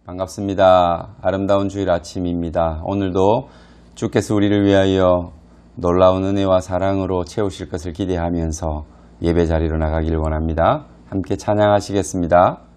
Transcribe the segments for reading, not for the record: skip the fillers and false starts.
반갑습니다. 아름다운 주일 아침입니다. 오늘도 주께서 우리를 위하여 놀라운 은혜와 사랑으로 채우실 것을 기대하면서 예배 자리로 나가기를 원합니다. 함께 찬양하시겠습니다.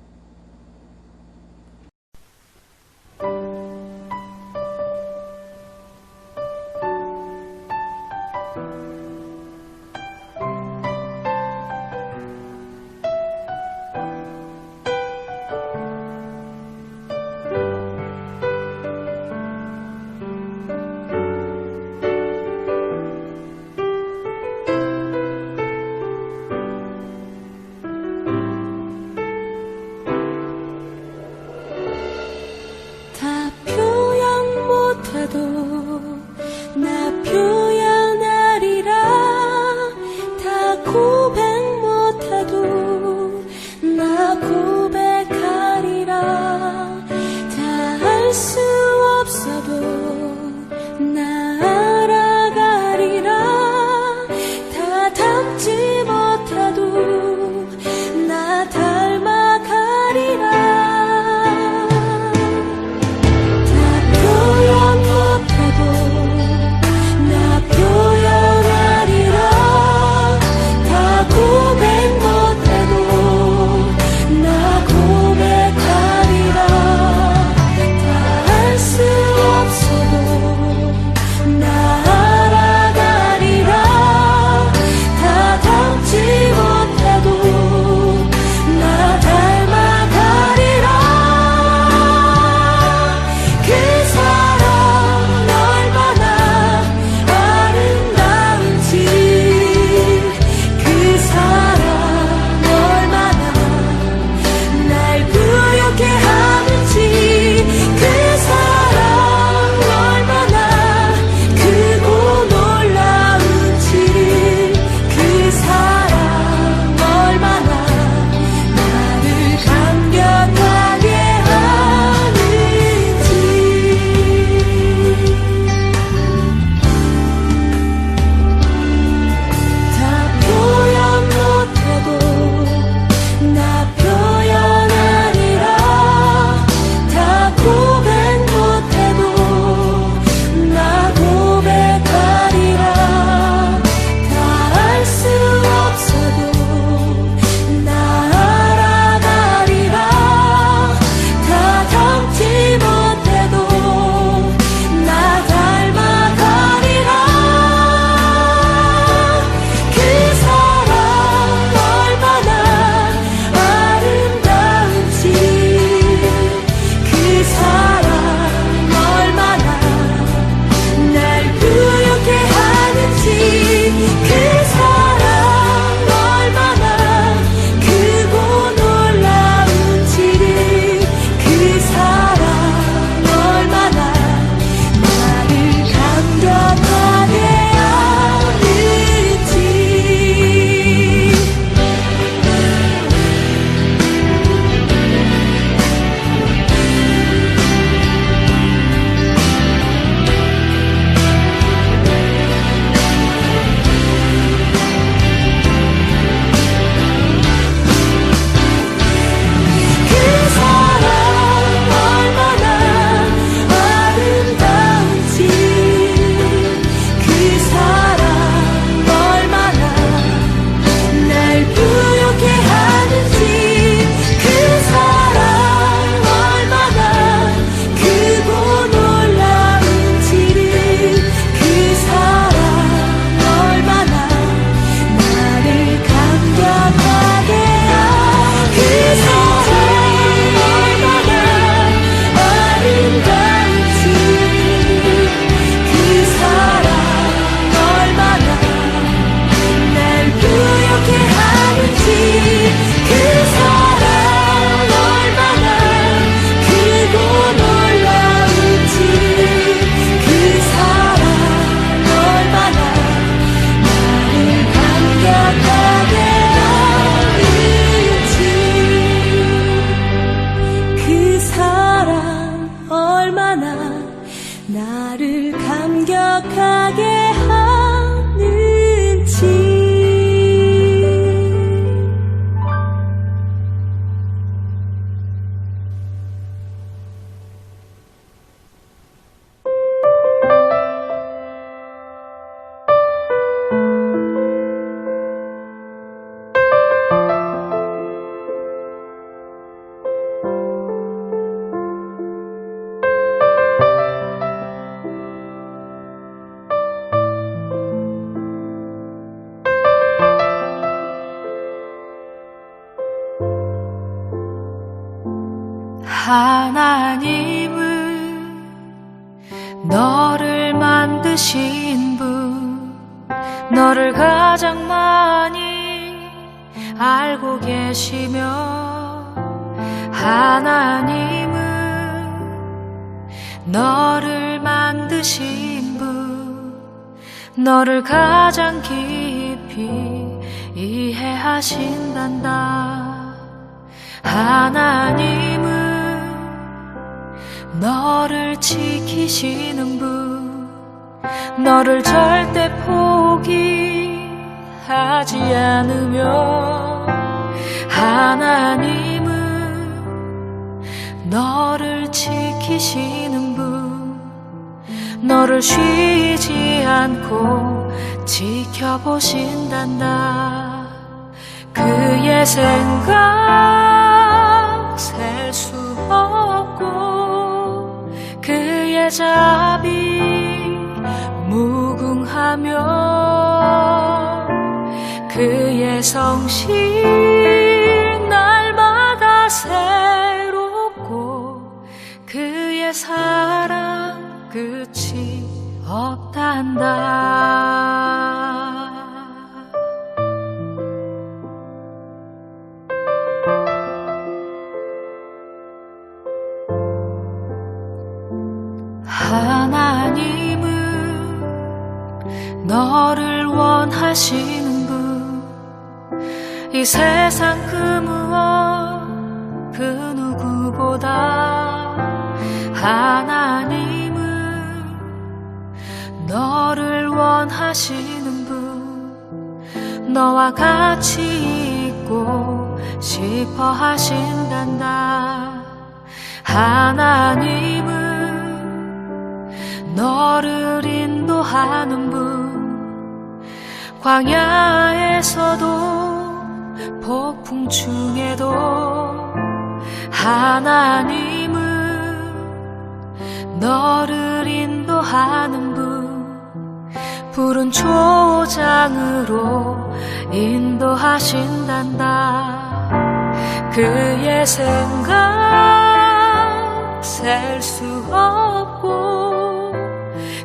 하나님은 너를 만드신 분, 너를 가장 많이 알고 계시며, 하나님은 너를 만드신 분, 너를 가장 깊이 이해하신단다. 하나님은 너를 지키시는 분, 너를 절대 포기하지 않으며, 하나님은 너를 지키시는 분, 너를 쉬지 않고 지켜보신단다. 그의 생각 셀 수 없고, 그의 자비 무궁하며, 그의 성실 날마다 새롭고, 그의 사랑 끝이 없단다. 하나님은 너를 원하시는 분, 이 세상 그 무엇 그 누구보다 하나님은 너를 원하시는 분, 너와 같이 있고 싶어 하신단다. 하나님은 너를 인도하는 분, 광야에서도 폭풍 중에도 하나님은 너를 인도하는 분, 푸른 초장으로 인도하신단다. 그의 생각 셀 수 없고,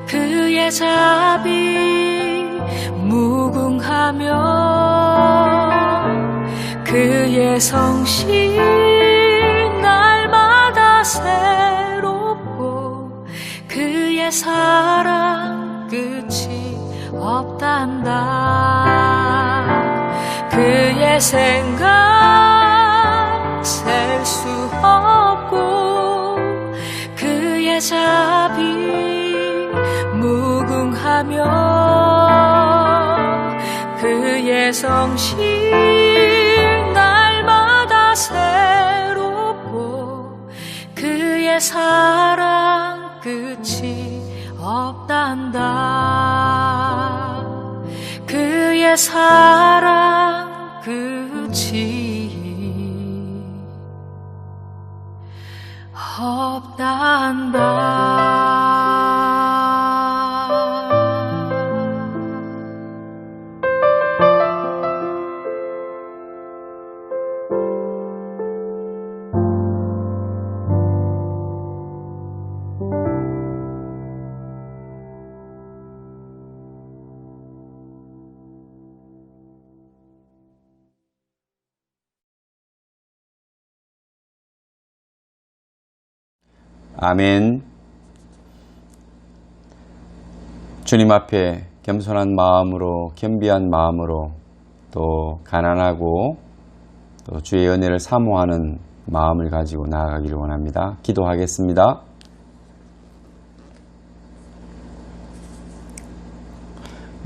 그의 자비 무궁하며, 그의 성실 날마다 새롭고, 그의 사랑 끝이 없단다. 그의 생각 셀 수 없고, 그의 자비 무궁하며, 그의 성실 날마다 새롭고, 그의 사랑 끝이 없단다. 그의 사랑 끝이 없단다. 아멘. 주님 앞에 겸손한 마음으로, 겸비한 마음으로, 또 가난하고 또 주의 은혜를 사모하는 마음을 가지고 나아가기를 원합니다. 기도하겠습니다.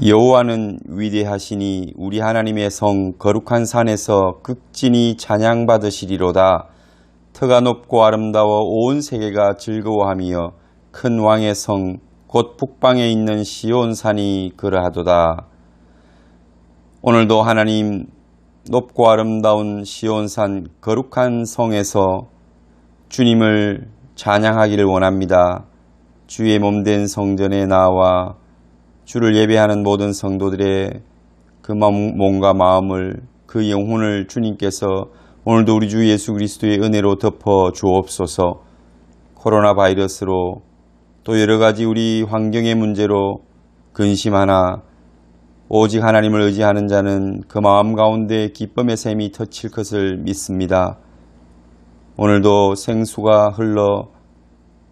여호와는 위대하시니 우리 하나님의 성 거룩한 산에서 극진히 찬양받으시리로다. 터가 높고 아름다워 온 세계가 즐거워하며 큰 왕의 성 곧 북방에 있는 시온산이 그러하도다. 오늘도 하나님, 높고 아름다운 시온산 거룩한 성에서 주님을 찬양하기를 원합니다. 주의 몸된 성전에 나와 주를 예배하는 모든 성도들의 그 몸과 마음을, 그 영혼을 주님께서 오늘도 우리 주 예수 그리스도의 은혜로 덮어 주옵소서. 코로나 바이러스로 또 여러 가지 우리 환경의 문제로 근심하나 오직 하나님을 의지하는 자는 그 마음 가운데 기쁨의 샘이 터칠 것을 믿습니다. 오늘도 생수가 흘러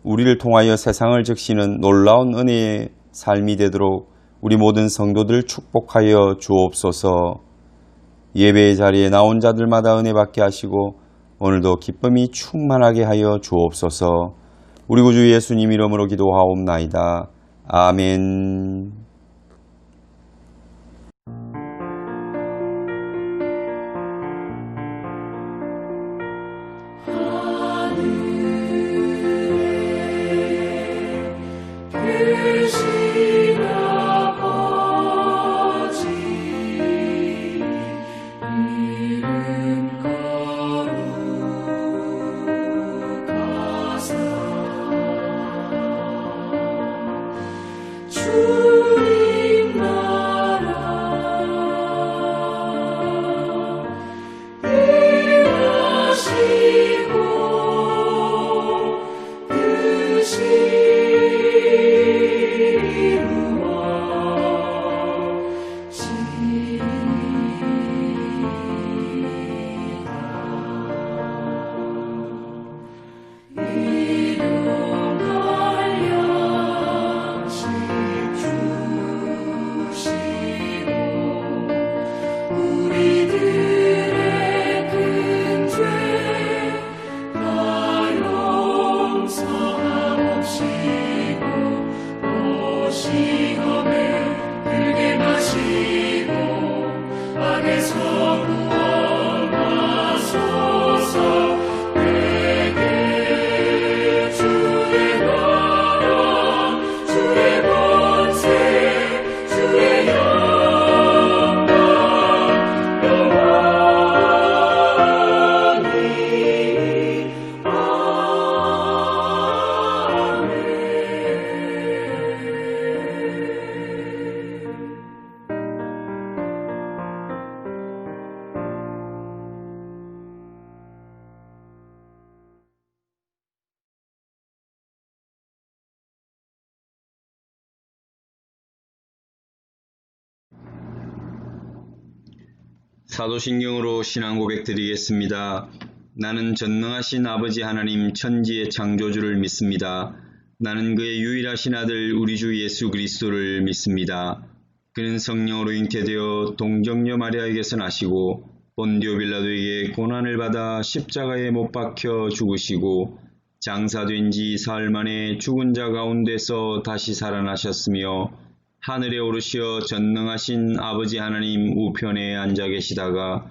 우리를 통하여 세상을 적시는 놀라운 은혜의 삶이 되도록 우리 모든 성도들 축복하여 주옵소서. 예배의 자리에 나온 자들마다 은혜 받게 하시고 오늘도 기쁨이 충만하게 하여 주옵소서. 우리 구주 예수님 이름으로 기도하옵나이다. 아멘. 주님 나라 일하시고 뜻이 사도신경으로 신앙 고백 드리겠습니다. 나는 전능하신 아버지 하나님 천지의 창조주를 믿습니다. 나는 그의 유일하신 아들 우리 주 예수 그리스도를 믿습니다. 그는 성령으로 잉태되어 동정녀 마리아에게서 나시고 본디오 빌라도에게 고난을 받아 십자가에 못 박혀 죽으시고 장사된 지 사흘 만에 죽은 자 가운데서 다시 살아나셨으며 하늘에 오르시어 전능하신 아버지 하나님 우편에 앉아 계시다가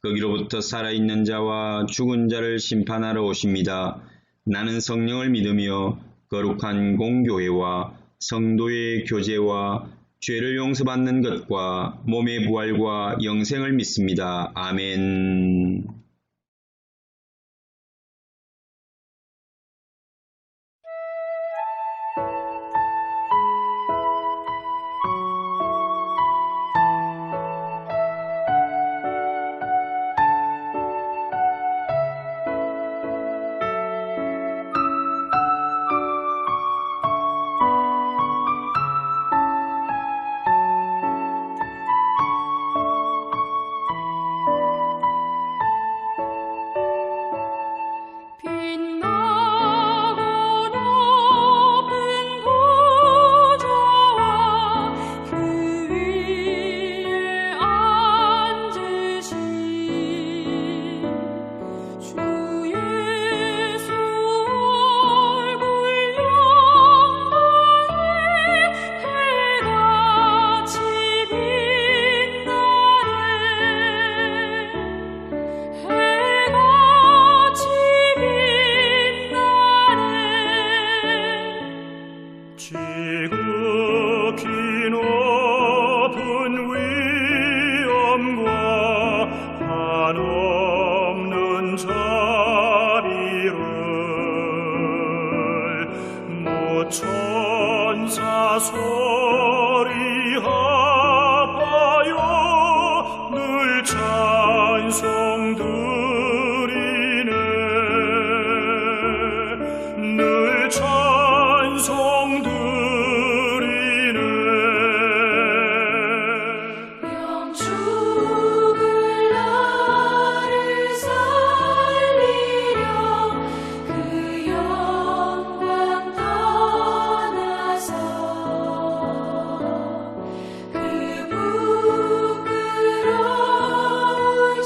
거기로부터 살아있는 자와 죽은 자를 심판하러 오십니다. 나는 성령을 믿으며 거룩한 공교회와 성도의 교제와 죄를 용서받는 것과 몸의 부활과 영생을 믿습니다. 아멘. 천사 소리하여 늘 찬송 듣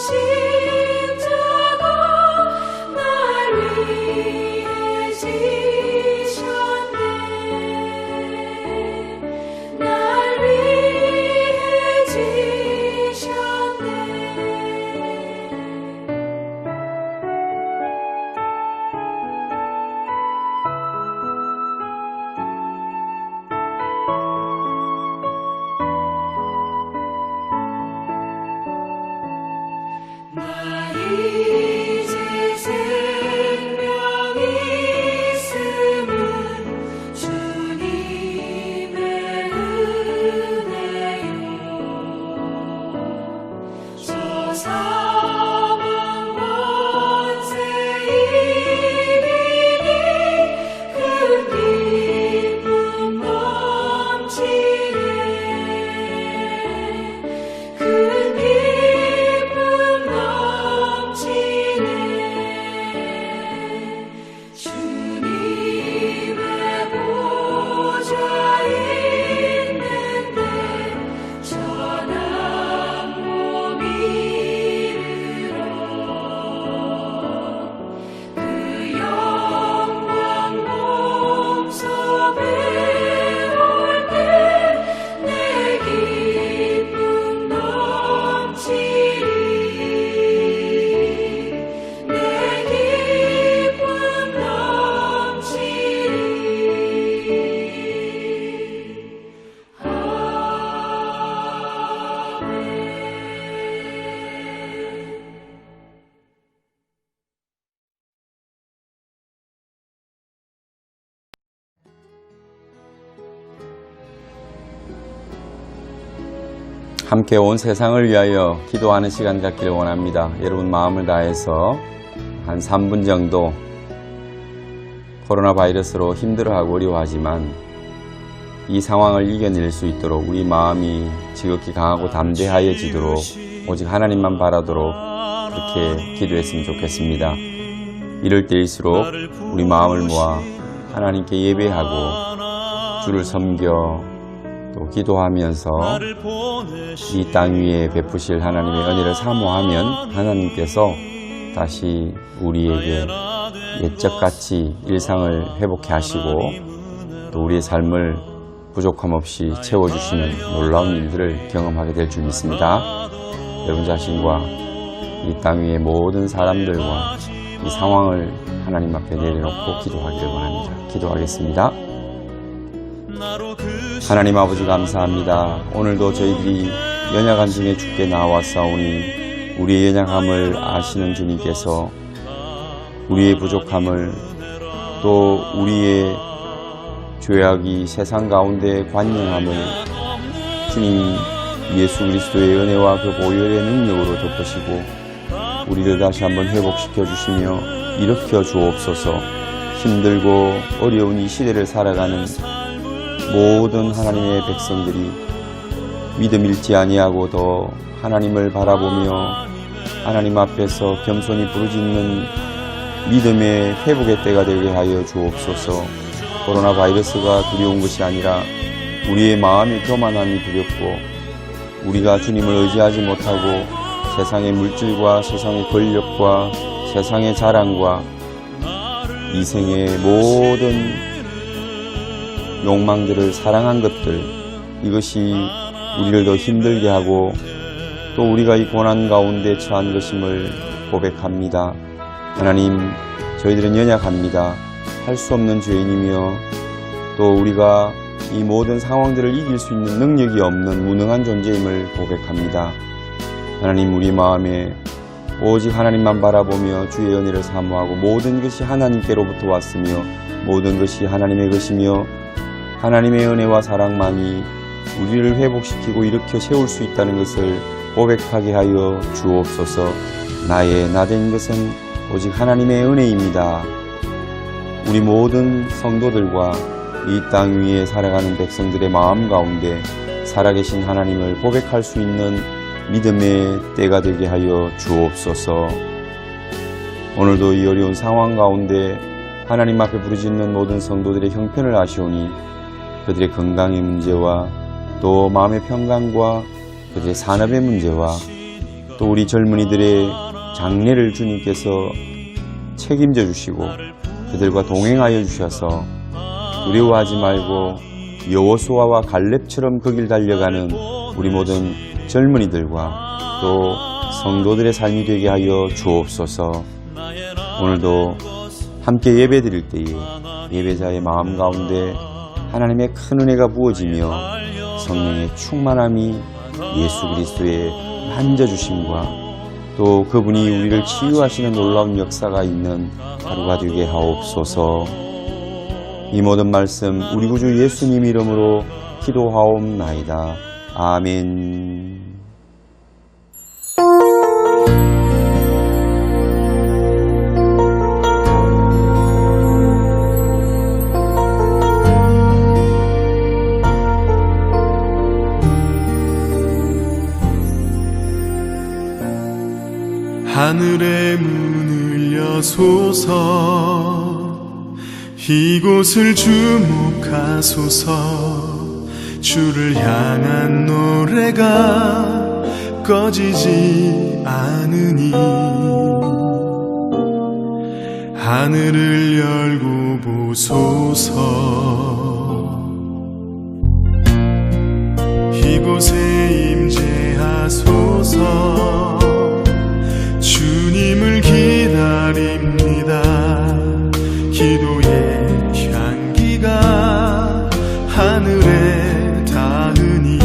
십자가 날 위해 지셨네. 날 위해 지셨네. 나 이제 생명이 있음은 주님의 은혜요. 저 사망 권세 이기니 그 기쁨 넘치네. 그 기쁨 넘치네. 주님의 보좌 있는데 전한 몸 이르러 그 영광 몸소 배울 때 내 기쁨 넘치리. 내 기쁨 넘치리. 함께 온 세상을 위하여 기도하는 시간 갖기를 원합니다. 여러분 마음을 다해서 한 3분 정도 코로나 바이러스로 힘들어하고 어려워하지만 이 상황을 이겨낼 수 있도록 우리 마음이 지극히 강하고 담대하여지도록 오직 하나님만 바라도록 그렇게 기도했으면 좋겠습니다. 이럴 때일수록 우리 마음을 모아 하나님께 예배하고 주를 섬겨 또 기도하면서 이 땅 위에 베푸실 하나님의 은혜를 사모하면 하나님께서 다시 우리에게 옛적같이 일상을 회복해 하시고 또 우리의 삶을 부족함 없이 채워주시는 놀라운 일들을 경험하게 될 줄 믿습니다. 여러분 자신과 이 땅 위의 모든 사람들과 이 상황을 하나님 앞에 내려놓고 기도하기를 원합니다. 기도하겠습니다. 하나님 아버지 감사합니다. 오늘도 저희들이 연약한 중에 주께 나와싸우니 우리의 연약함을 아시는 주님께서 우리의 부족함을 또 우리의 죄악이 세상 가운데 관영함을 주님 예수 그리스도의 은혜와 그 보혈의 능력으로 덮으시고 우리를 다시 한번 회복시켜 주시며 일으켜 주옵소서. 힘들고 어려운 이 시대를 살아가는 모든 하나님의 백성들이 믿음 잃지 아니하고 더 하나님을 바라보며 하나님 앞에서 겸손히 부르짖는 믿음의 회복의 때가 되게 하여 주옵소서. 코로나 바이러스가 두려운 것이 아니라 우리의 마음의 교만함이 두렵고 우리가 주님을 의지하지 못하고 세상의 물질과 세상의 권력과 세상의 자랑과 이생의 모든 욕망들을 사랑한 것들, 이것이 우리를 더 힘들게 하고 또 우리가 이 고난 가운데 처한 것임을 고백합니다. 하나님, 저희들은 연약합니다. 할 수 없는 죄인이며 또 우리가 이 모든 상황들을 이길 수 있는 능력이 없는 무능한 존재임을 고백합니다. 하나님, 우리 마음에 오직 하나님만 바라보며 주의 은혜를 사모하고 모든 것이 하나님께로부터 왔으며 모든 것이 하나님의 것이며 하나님의 은혜와 사랑만이 우리를 회복시키고 일으켜 세울 수 있다는 것을 고백하게 하여 주옵소서. 나의 나된 것은 오직 하나님의 은혜입니다. 우리 모든 성도들과 이 땅 위에 살아가는 백성들의 마음 가운데 살아계신 하나님을 고백할 수 있는 믿음의 때가 되게 하여 주옵소서. 오늘도 이 어려운 상황 가운데 하나님 앞에 부르짖는 모든 성도들의 형편을 아시오니 그들의 건강의 문제와 또 마음의 평강과 그들의 산업의 문제와 또 우리 젊은이들의 장래를 주님께서 책임져 주시고 그들과 동행하여 주셔서 두려워하지 말고 여호수아와 갈렙처럼 그 길 달려가는 우리 모든 젊은이들과 또 성도들의 삶이 되게 하여 주옵소서. 오늘도 함께 예배 드릴 때에 예배자의 마음 가운데 하나님의 큰 은혜가 부어지며 성령의 충만함이 예수 그리스도의 만져주심과 또 그분이 우리를 치유하시는 놀라운 역사가 있는 하루가 되게 하옵소서. 이 모든 말씀 우리 구주 예수님 이름으로 기도하옵나이다. 아멘. 하늘의 문을 여소서 이곳을 주목하소서 주를 향한 노래가 꺼지지 않으니 하늘을 열고 보소서 이곳에 임재하소서 주님을 기다립니다. 기도의 향기가 하늘에 닿으니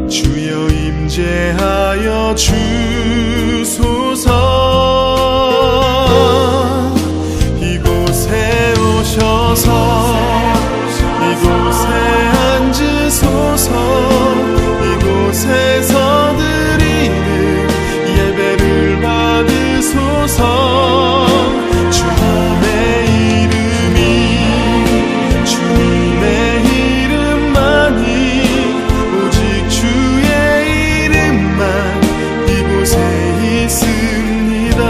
주여 임재하여 주소서. 이곳에 오셔서 이곳에 앉으소서. 이곳에서 예배를 받으소서. 주님의 이름이 주님의 이름만이 오직 주의 이름만 이곳에 있습니다.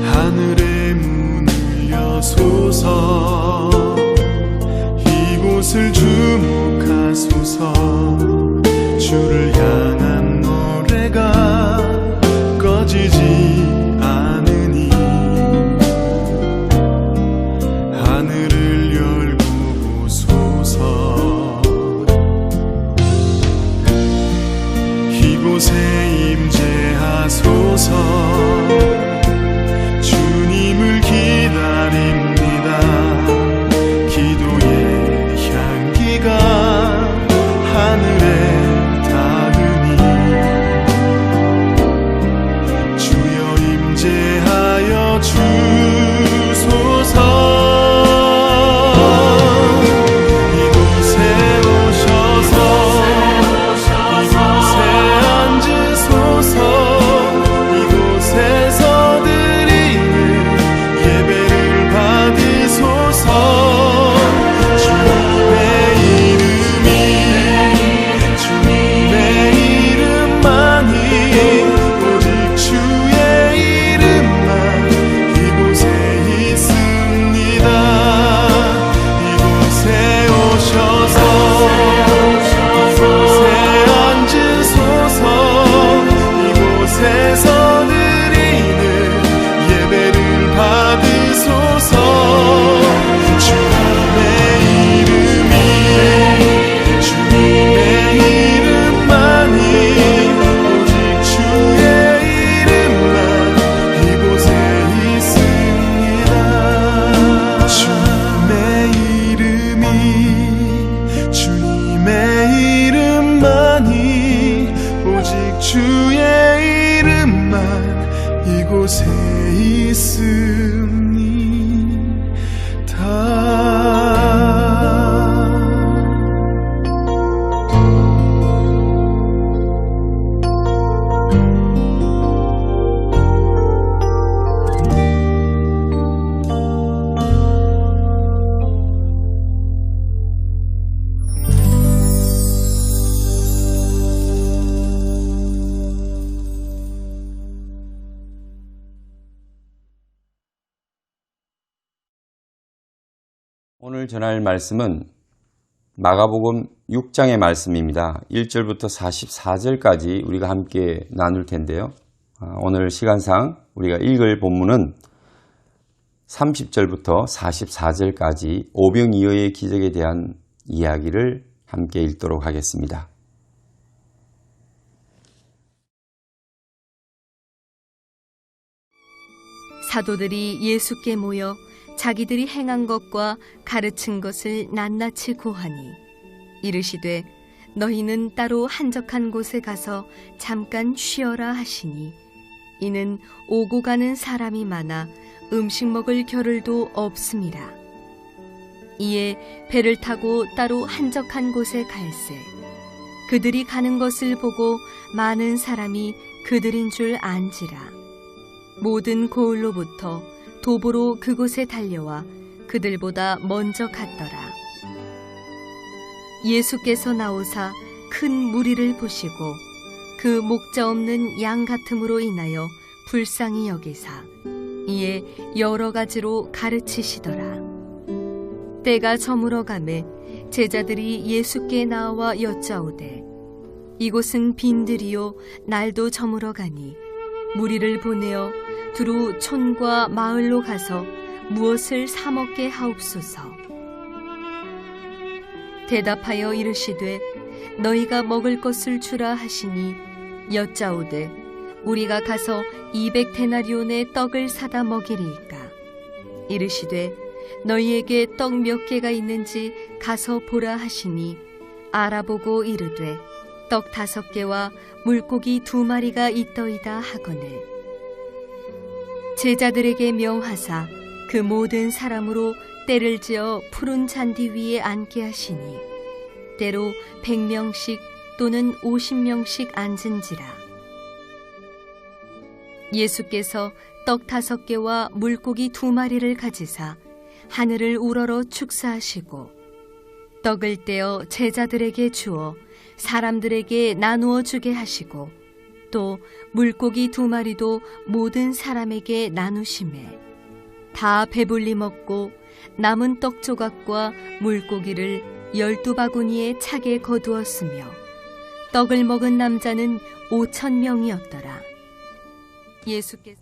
하늘의 문을 여소서 이곳을 주목하소서. 주를 향한 노래가 꺼지지 않으니 하늘을 열고 보소서. 이곳에 임재하소서. 주님을 기다립니다. 기도의 향기가 하늘에 닿으니 주여 임재하여 주소서. 이곳에 오셔서 이곳에 앉으소서. 이곳에서 예배를 받으소서. 주님의 이름이 주님의 이름만이 오직 주의 이름만 이곳에 있습니다. 이곳에 오셔서 이곳에 앉으소서. 이곳에서 드리는 예배를 받으소서. 주님의 이름이 주님의 이름만이 오직 주의 이름만 이곳에 있습니다. 주님의 이름이 주님의 이름만이 오직 주의 이름만 이곳에 있습니다. 오늘 전할 말씀은 마가복음 6장의 말씀입니다. 1절부터 44절까지 우리가 함께 나눌 텐데요. 오늘 시간상 우리가 읽을 본문은 30절부터 44절까지 오병이어의 기적에 대한 이야기를 함께 읽도록 하겠습니다. 사도들이 예수께 모여 자기들이 행한 것과 가르친 것을 낱낱이 고하니 이르시되 너희는 따로 한적한 곳에 가서 잠깐 쉬어라 하시니 이는 오고 가는 사람이 많아 음식 먹을 겨를도 없음이라. 이에 배를 타고 따로 한적한 곳에 갈새 그들이 가는 것을 보고 많은 사람이 그들인 줄 안지라. 모든 고을로부터 도보로 그곳에 달려와 그들보다 먼저 갔더라. 예수께서 나오사 큰 무리를 보시고 그 목자 없는 양 같음으로 인하여 불쌍히 여기사 이에 여러 가지로 가르치시더라. 때가 저물어 가매 제자들이 예수께 나와 여짜오되 이곳은 빈들이요 날도 저물어 가니 무리를 보내어 두루 촌과 마을로 가서 무엇을 사 먹게 하옵소서. 대답하여 이르시되 너희가 먹을 것을 주라 하시니 여짜오되 우리가 가서 200데나리온의 떡을 사다 먹이리이까. 이르시되 너희에게 떡 몇 개가 있는지 가서 보라 하시니 알아보고 이르되 떡 5개와 물고기 2마리가 있더이다 하거늘 제자들에게 명하사 그 모든 사람으로 때를 지어 푸른 잔디 위에 앉게 하시니 때로 100명씩 또는 50명씩 앉은지라. 예수께서 떡 5개와 물고기 2마리를 가지사 하늘을 우러러 축사하시고 떡을 떼어 제자들에게 주어 사람들에게 나누어 주게 하시고 또 물고기 2마리도 모든 사람에게 나누시매 다 배불리 먹고 남은 떡 조각과 물고기를 12바구니에 차게 거두었으며 떡을 먹은 남자는 5,000명이었더라. 예수께서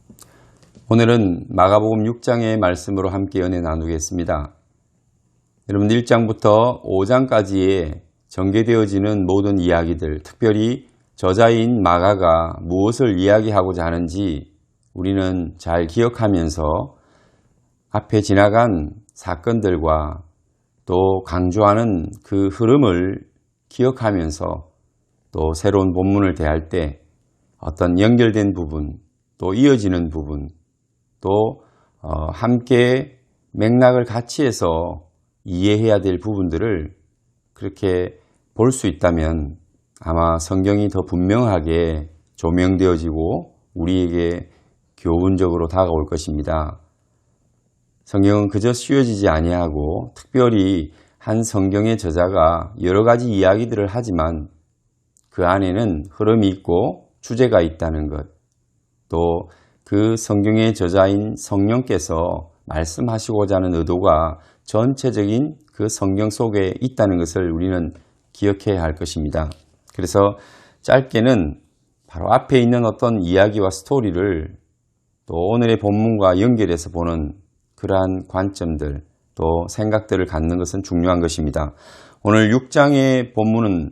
오늘은 마가복음 6장의 말씀으로 함께 은혜 나누겠습니다. 여러분 1장부터 5장까지의 전개되어지는 모든 이야기들, 특별히 저자인 마가가 무엇을 이야기하고자 하는지 우리는 잘 기억하면서 앞에 지나간 사건들과 또 강조하는 그 흐름을 기억하면서 또 새로운 본문을 대할 때 어떤 연결된 부분, 또 이어지는 부분, 또 함께 맥락을 같이 해서 이해해야 될 부분들을 그렇게 볼 수 있다면 아마 성경이 더 분명하게 조명되어지고 우리에게 교훈적으로 다가올 것입니다. 성경은 그저 씌워지지 아니하고 특별히 한 성경의 저자가 여러 가지 이야기들을 하지만 그 안에는 흐름이 있고 주제가 있다는 것, 또 그 성경의 저자인 성령께서 말씀하시고자 하는 의도가 전체적인 그 성경 속에 있다는 것을 우리는 기억해야 할 것입니다. 그래서 짧게는 바로 앞에 있는 어떤 이야기와 스토리를 또 오늘의 본문과 연결해서 보는 그러한 관점들 또 생각들을 갖는 것은 중요한 것입니다. 오늘 6장의 본문은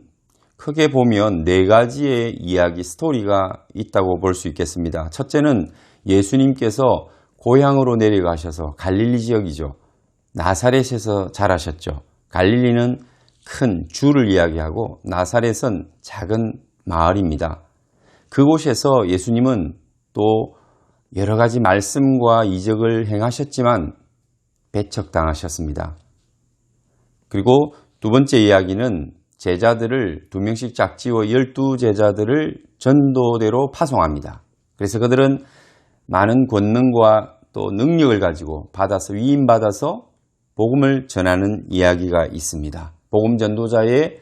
크게 보면 4가지의 이야기 스토리가 있다고 볼 수 있겠습니다. 첫째는 예수님께서 고향으로 내려가셔서 갈릴리 지역이죠. 나사렛에서 자라셨죠. 갈릴리는 큰 주를 이야기하고 나사렛은 작은 마을입니다. 그곳에서 예수님은 또 여러 가지 말씀과 이적을 행하셨지만 배척당하셨습니다. 그리고 두 번째 이야기는 제자들을 2명씩 짝지어 12제자들을 전도대로 파송합니다. 그래서 그들은 많은 권능과 또 능력을 가지고 위임받아서 복음을 전하는 이야기가 있습니다. 복음 전도자의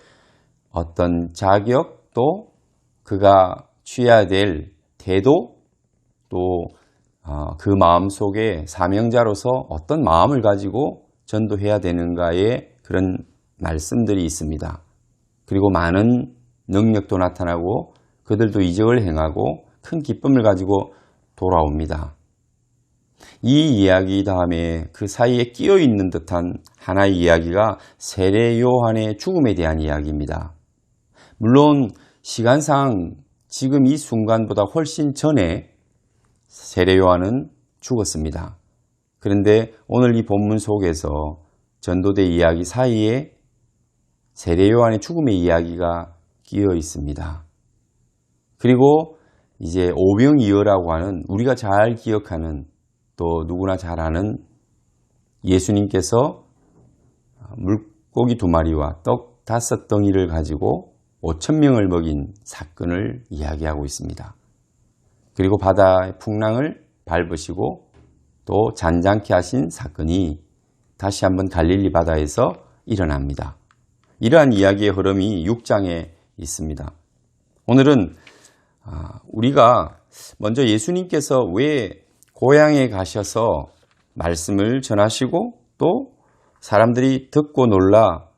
어떤 자격 또 그가 취해야 될 태도 또 그 마음 속에 사명자로서 어떤 마음을 가지고 전도해야 되는가의 그런 말씀들이 있습니다. 그리고 많은 능력도 나타나고 그들도 이적을 행하고 큰 기쁨을 가지고 돌아옵니다. 이 이야기 다음에 그 사이에 끼어 있는 듯한 하나의 이야기가 세례 요한의 죽음에 대한 이야기입니다. 물론 시간상 지금 이 순간보다 훨씬 전에 세례 요한은 죽었습니다. 그런데 오늘 이 본문 속에서 전도대 이야기 사이에 세례 요한의 죽음의 이야기가 끼어 있습니다. 그리고 이제 오병이어라고 하는 우리가 잘 기억하는 또 누구나 잘 아는 예수님께서 물고기 2마리와 떡 5덩이를 가지고 5,000명을 먹인 사건을 이야기하고 있습니다. 그리고 바다의 풍랑을 밟으시고 또 잔잔케 하신 사건이 다시 한번 갈릴리 바다에서 일어납니다. 이러한 이야기의 흐름이 6장에 있습니다. 오늘은 우리가 먼저 예수님께서 왜 고향에 가셔서 말씀을 전하시고 또 사람들이 듣고 놀라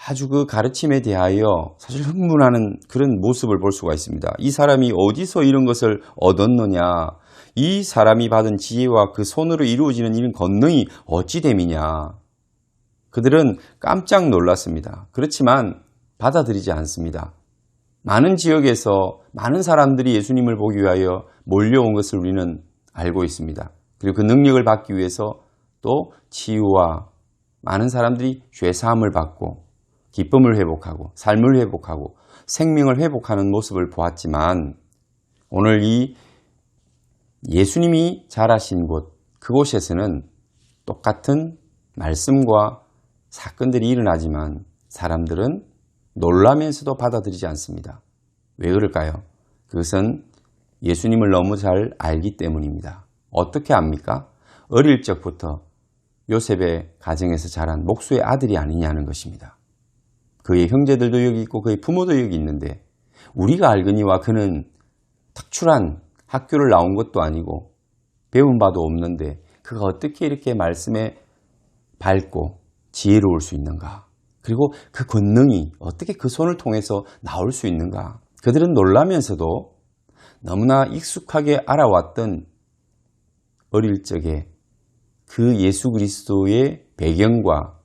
아주 그 가르침에 대하여 사실 흥분하는 그런 모습을 볼 수가 있습니다. 이 사람이 어디서 이런 것을 얻었느냐, 이 사람이 받은 지혜와 그 손으로 이루어지는 이런 권능이 어찌 됨이냐. 그들은 깜짝 놀랐습니다. 그렇지만 받아들이지 않습니다. 많은 지역에서 많은 사람들이 예수님을 보기 위하여 몰려온 것을 우리는 알고 있습니다. 그리고 그 능력을 받기 위해서 또 치유와 많은 사람들이 죄사함을 받고 기쁨을 회복하고 삶을 회복하고 생명을 회복하는 모습을 보았지만 오늘 이 예수님이 자라신 곳 그곳에서는 똑같은 말씀과 사건들이 일어나지만 사람들은 놀라면서도 받아들이지 않습니다. 왜 그럴까요? 그것은 예수님을 너무 잘 알기 때문입니다. 어떻게 압니까? 어릴 적부터 요셉의 가정에서 자란 목수의 아들이 아니냐는 것입니다. 그의 형제들도 여기 있고 그의 부모도 여기 있는데 우리가 알거니와 그는 특출한 학교를 나온 것도 아니고 배운 바도 없는데 그가 어떻게 이렇게 말씀에 밝고 지혜로울 수 있는가? 그리고 그 권능이 어떻게 그 손을 통해서 나올 수 있는가? 그들은 놀라면서도 너무나 익숙하게 알아왔던 어릴 적에 그 예수 그리스도의 배경과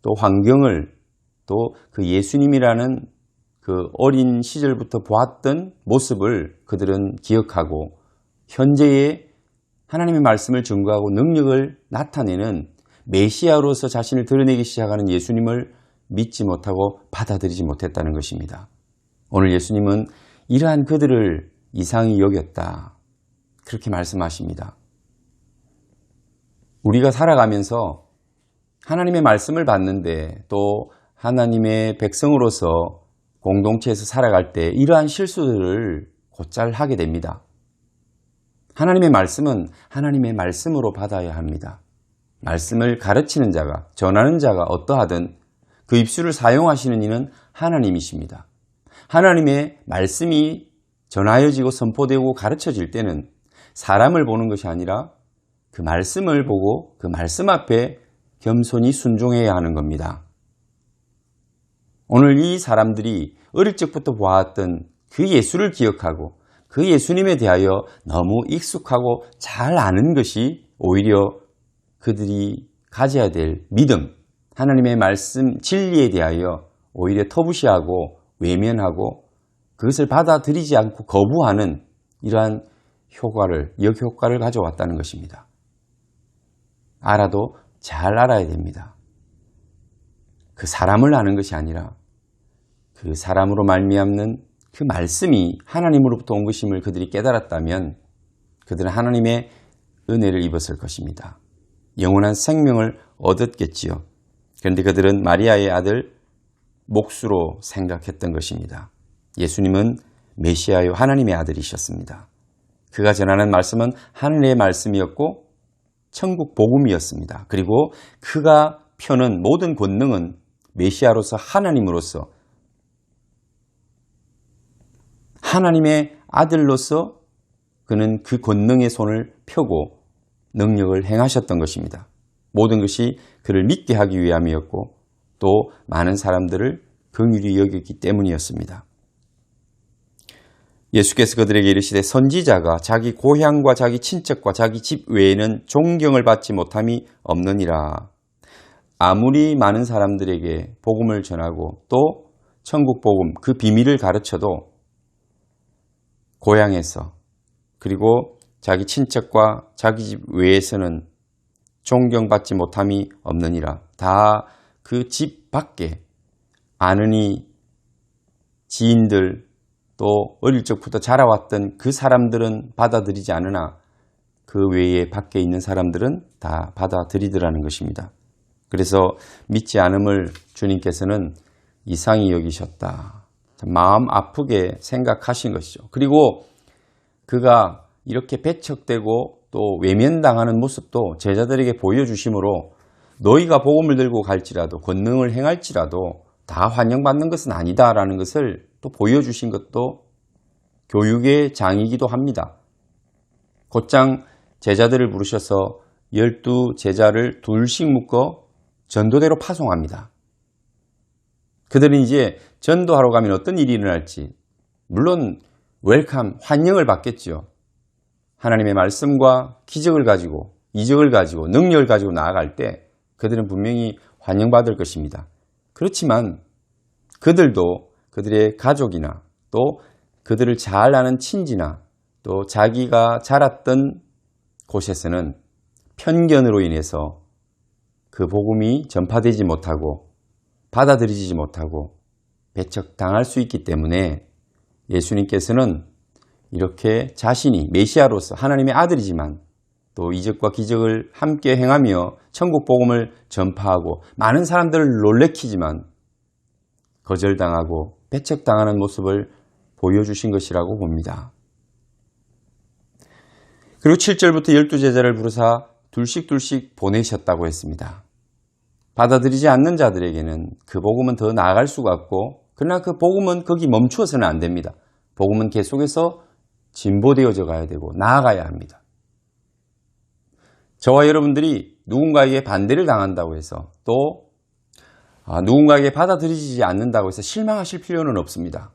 또 환경을 또 그 예수님이라는 그 어린 시절부터 보았던 모습을 그들은 기억하고 현재의 하나님의 말씀을 증거하고 능력을 나타내는 메시아로서 자신을 드러내기 시작하는 예수님을 믿지 못하고 받아들이지 못했다는 것입니다. 오늘 예수님은 이러한 그들을 이상히 여겼다. 그렇게 말씀하십니다. 우리가 살아가면서 하나님의 말씀을 받는데 또 하나님의 백성으로서 공동체에서 살아갈 때 이러한 실수들을 곧잘 하게 됩니다. 하나님의 말씀은 하나님의 말씀으로 받아야 합니다. 말씀을 가르치는 자가, 전하는 자가 어떠하든 그 입술을 사용하시는 이는 하나님이십니다. 하나님의 말씀이 전하여지고 선포되고 가르쳐질 때는 사람을 보는 것이 아니라 그 말씀을 보고 그 말씀 앞에 겸손히 순종해야 하는 겁니다. 오늘 이 사람들이 어릴 적부터 보았던 그 예수를 기억하고 그 예수님에 대하여 너무 익숙하고 잘 아는 것이 오히려 그들이 가져야 될 믿음, 하나님의 말씀, 진리에 대하여 오히려 터부시하고 외면하고 그것을 받아들이지 않고 거부하는 이러한 효과를, 역효과를 가져왔다는 것입니다. 알아도 잘 알아야 됩니다. 그 사람을 아는 것이 아니라 그 사람으로 말미암는 그 말씀이 하나님으로부터 온 것임을 그들이 깨달았다면 그들은 하나님의 은혜를 입었을 것입니다. 영원한 생명을 얻었겠지요. 그런데 그들은 마리아의 아들 목수로 생각했던 것입니다. 예수님은 메시아요 하나님의 아들이셨습니다. 그가 전하는 말씀은 하늘의 말씀이었고 천국 복음이었습니다. 그리고 그가 펴는 모든 권능은 메시아로서 하나님으로서 하나님의 아들로서 그는 그 권능의 손을 펴고 능력을 행하셨던 것입니다. 모든 것이 그를 믿게 하기 위함이었고 또 많은 사람들을 긍휼히 여겼기 때문이었습니다. 예수께서 그들에게 이르시되 선지자가 자기 고향과 자기 친척과 자기 집 외에는 존경을 받지 못함이 없느니라. 아무리 많은 사람들에게 복음을 전하고 또 천국 복음 그 비밀을 가르쳐도 고향에서 그리고 자기 친척과 자기 집 외에서는 존경받지 못함이 없느니라. 다 그 집 밖에 아느니 지인들 또 어릴 적부터 자라왔던 그 사람들은 받아들이지 않으나 그 외에 밖에 있는 사람들은 다 받아들이더라는 것입니다. 그래서 믿지 않음을 주님께서는 이상히 여기셨다. 마음 아프게 생각하신 것이죠. 그리고 그가 이렇게 배척되고 또 외면당하는 모습도 제자들에게 보여주심으로 너희가 복음을 들고 갈지라도 권능을 행할지라도 다 환영받는 것은 아니다라는 것을 또 보여주신 것도 교육의 장이기도 합니다. 곧장 제자들을 부르셔서 12제자를 둘씩 묶어 전도대로 파송합니다. 그들은 이제 전도하러 가면 어떤 일이 일어날지 물론 웰컴, 환영을 받겠지요. 하나님의 말씀과 기적을 가지고 이적을 가지고 능력을 가지고 나아갈 때 그들은 분명히 환영받을 것입니다. 그렇지만 그들도 그들의 가족이나 또 그들을 잘 아는 친지나 또 자기가 자랐던 곳에서는 편견으로 인해서 그 복음이 전파되지 못하고 받아들이지 못하고 배척당할 수 있기 때문에 예수님께서는 이렇게 자신이 메시아로서 하나님의 아들이지만 또 이적과 기적을 함께 행하며 천국 복음을 전파하고 많은 사람들을 놀래키지만 거절당하고 배척당하는 모습을 보여주신 것이라고 봅니다. 그리고 7절부터 12제자를 부르사 둘씩 보내셨다고 했습니다. 받아들이지 않는 자들에게는 그 복음은 더 나아갈 수가 없고 그러나 그 복음은 거기 멈추어서는 안 됩니다. 복음은 계속해서 진보되어져 가야 되고 나아가야 합니다. 저와 여러분들이 누군가에게 반대를 당한다고 해서 또 누군가에게 받아들이지 않는다고 해서 실망하실 필요는 없습니다.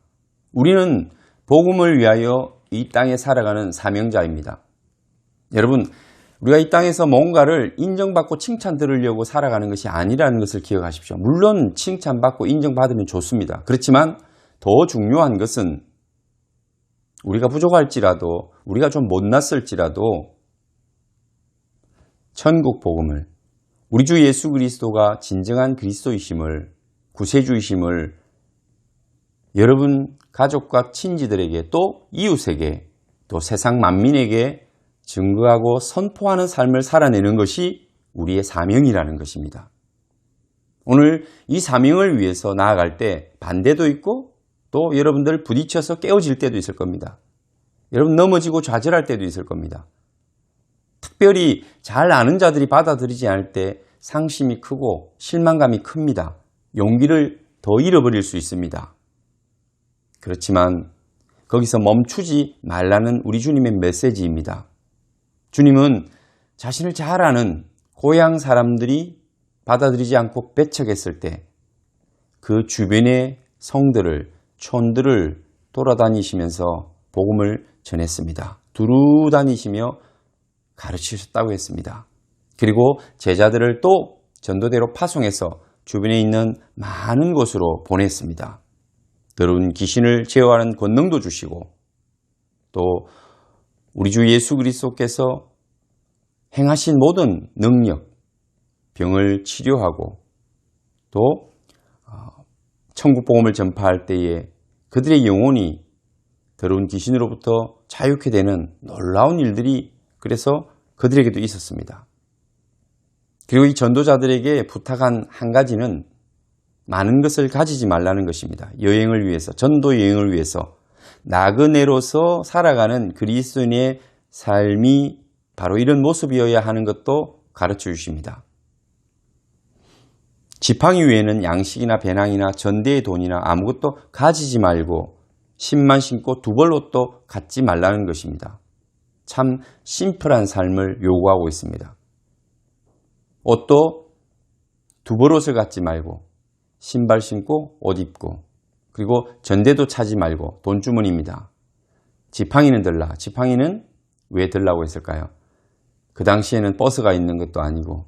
우리는 복음을 위하여 이 땅에 살아가는 사명자입니다. 여러분, 우리가 이 땅에서 뭔가를 인정받고 칭찬 들으려고 살아가는 것이 아니라는 것을 기억하십시오. 물론 칭찬받고 인정받으면 좋습니다. 그렇지만 더 중요한 것은 우리가 부족할지라도 우리가 좀 못났을지라도 천국 복음을 우리 주 예수 그리스도가 진정한 그리스도이심을 구세주이심을 여러분 가족과 친지들에게 또 이웃에게 또 세상 만민에게 증거하고 선포하는 삶을 살아내는 것이 우리의 사명이라는 것입니다. 오늘 이 사명을 위해서 나아갈 때 반대도 있고 또 여러분들 부딪혀서 깨어질 때도 있을 겁니다. 여러분 넘어지고 좌절할 때도 있을 겁니다. 특별히 잘 아는 자들이 받아들이지 않을 때 상심이 크고 실망감이 큽니다. 용기를 더 잃어버릴 수 있습니다. 그렇지만 거기서 멈추지 말라는 우리 주님의 메시지입니다. 주님은 자신을 잘 아는 고향 사람들이 받아들이지 않고 배척했을 때 그 주변의 성들을 촌들을 돌아다니시면서 복음을 전했습니다. 두루 다니시며 가르치셨다고 했습니다. 그리고 제자들을 또 전도대로 파송해서 주변에 있는 많은 곳으로 보냈습니다. 더러운 귀신을 제어하는 권능도 주시고 또 우리 주 예수 그리스도께서 행하신 모든 능력, 병을 치료하고 또 천국 복음을 전파할 때에 그들의 영혼이 더러운 귀신으로부터 자유케 되는 놀라운 일들이 그래서 그들에게도 있었습니다. 그리고 이 전도자들에게 부탁한 한 가지는 많은 것을 가지지 말라는 것입니다. 여행을 위해서, 전도 여행을 위해서 나그네로서 살아가는 그리스도인의 삶이 바로 이런 모습이어야 하는 것도 가르쳐 주십니다. 지팡이 위에는 양식이나 배낭이나 전대의 돈이나 아무것도 가지지 말고 신만 신고 두 벌 옷도 갖지 말라는 것입니다. 참 심플한 삶을 요구하고 있습니다. 옷도 두 벌 옷을 갖지 말고 신발 신고 옷 입고 그리고 전대도 차지 말고 돈주머니입니다. 지팡이는 들라. 지팡이는 왜 들라고 했을까요? 그 당시에는 버스가 있는 것도 아니고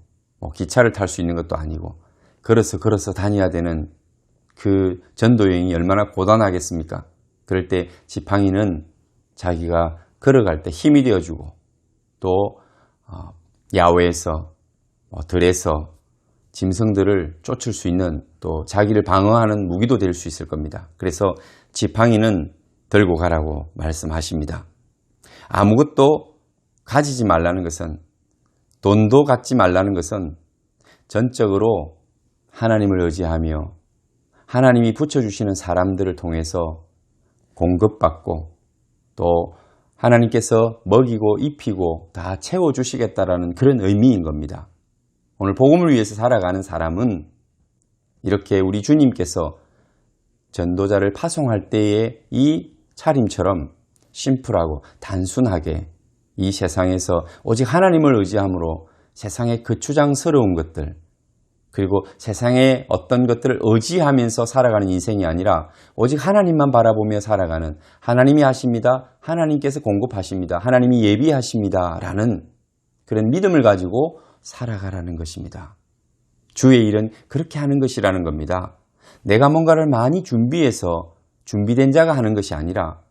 기차를 탈 수 있는 것도 아니고 걸어서 다녀야 되는 그 전도 여행이 얼마나 고단하겠습니까? 그럴 때 지팡이는 자기가 걸어갈 때 힘이 되어주고 또 야외에서 들에서 짐승들을 쫓을 수 있는 또 자기를 방어하는 무기도 될 수 있을 겁니다. 그래서 지팡이는 들고 가라고 말씀하십니다. 아무것도 가지지 말라는 것은, 돈도 갖지 말라는 것은 전적으로 하나님을 의지하며 하나님이 붙여주시는 사람들을 통해서 공급받고 또 하나님께서 먹이고 입히고 다 채워주시겠다라는 그런 의미인 겁니다. 오늘 복음을 위해서 살아가는 사람은 이렇게 우리 주님께서 전도자를 파송할 때의 이 차림처럼 심플하고 단순하게 이 세상에서 오직 하나님을 의지함으로 세상의 거추장스러운 것들 그리고 세상의 어떤 것들을 의지하면서 살아가는 인생이 아니라 오직 하나님만 바라보며 살아가는, 하나님이 하십니다, 하나님께서 공급하십니다, 하나님이 예비하십니다 라는 그런 믿음을 가지고 살아가라는 것입니다. 주의 일은 그렇게 하는 것이라는 겁니다. 내가 뭔가를 많이 준비해서 준비된 자가 하는 것이 아니라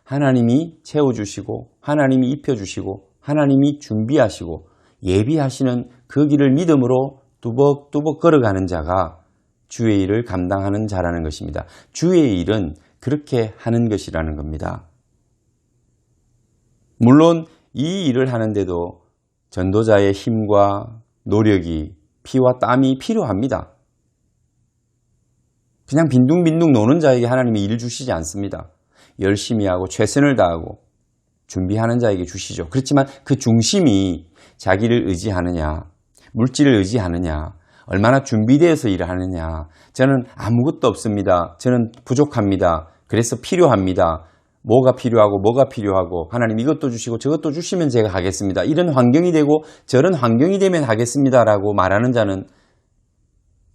하나님이 채워주시고 하나님이 입혀주시고 하나님이 준비하시고 예비하시는 그 길을 믿음으로 뚜벅뚜벅 걸어가는 자가 주의 일을 감당하는 자라는 것입니다. 주의 일은 그렇게 하는 것이라는 겁니다. 물론 이 일을 하는데도 전도자의 힘과 노력이 피와 땀이 필요합니다. 그냥 빈둥빈둥 노는 자에게 하나님이 일을 주시지 않습니다. 열심히 하고 최선을 다하고 준비하는 자에게 주시죠. 그렇지만 그 중심이 자기를 의지하느냐, 물질을 의지하느냐, 얼마나 준비되어서 일을 하느냐, 저는 아무것도 없습니다, 저는 부족합니다, 그래서 필요합니다, 뭐가 필요하고 하나님 이것도 주시고 저것도 주시면 제가 하겠습니다, 이런 환경이 되고 저런 환경이 되면 하겠습니다 라고 말하는 자는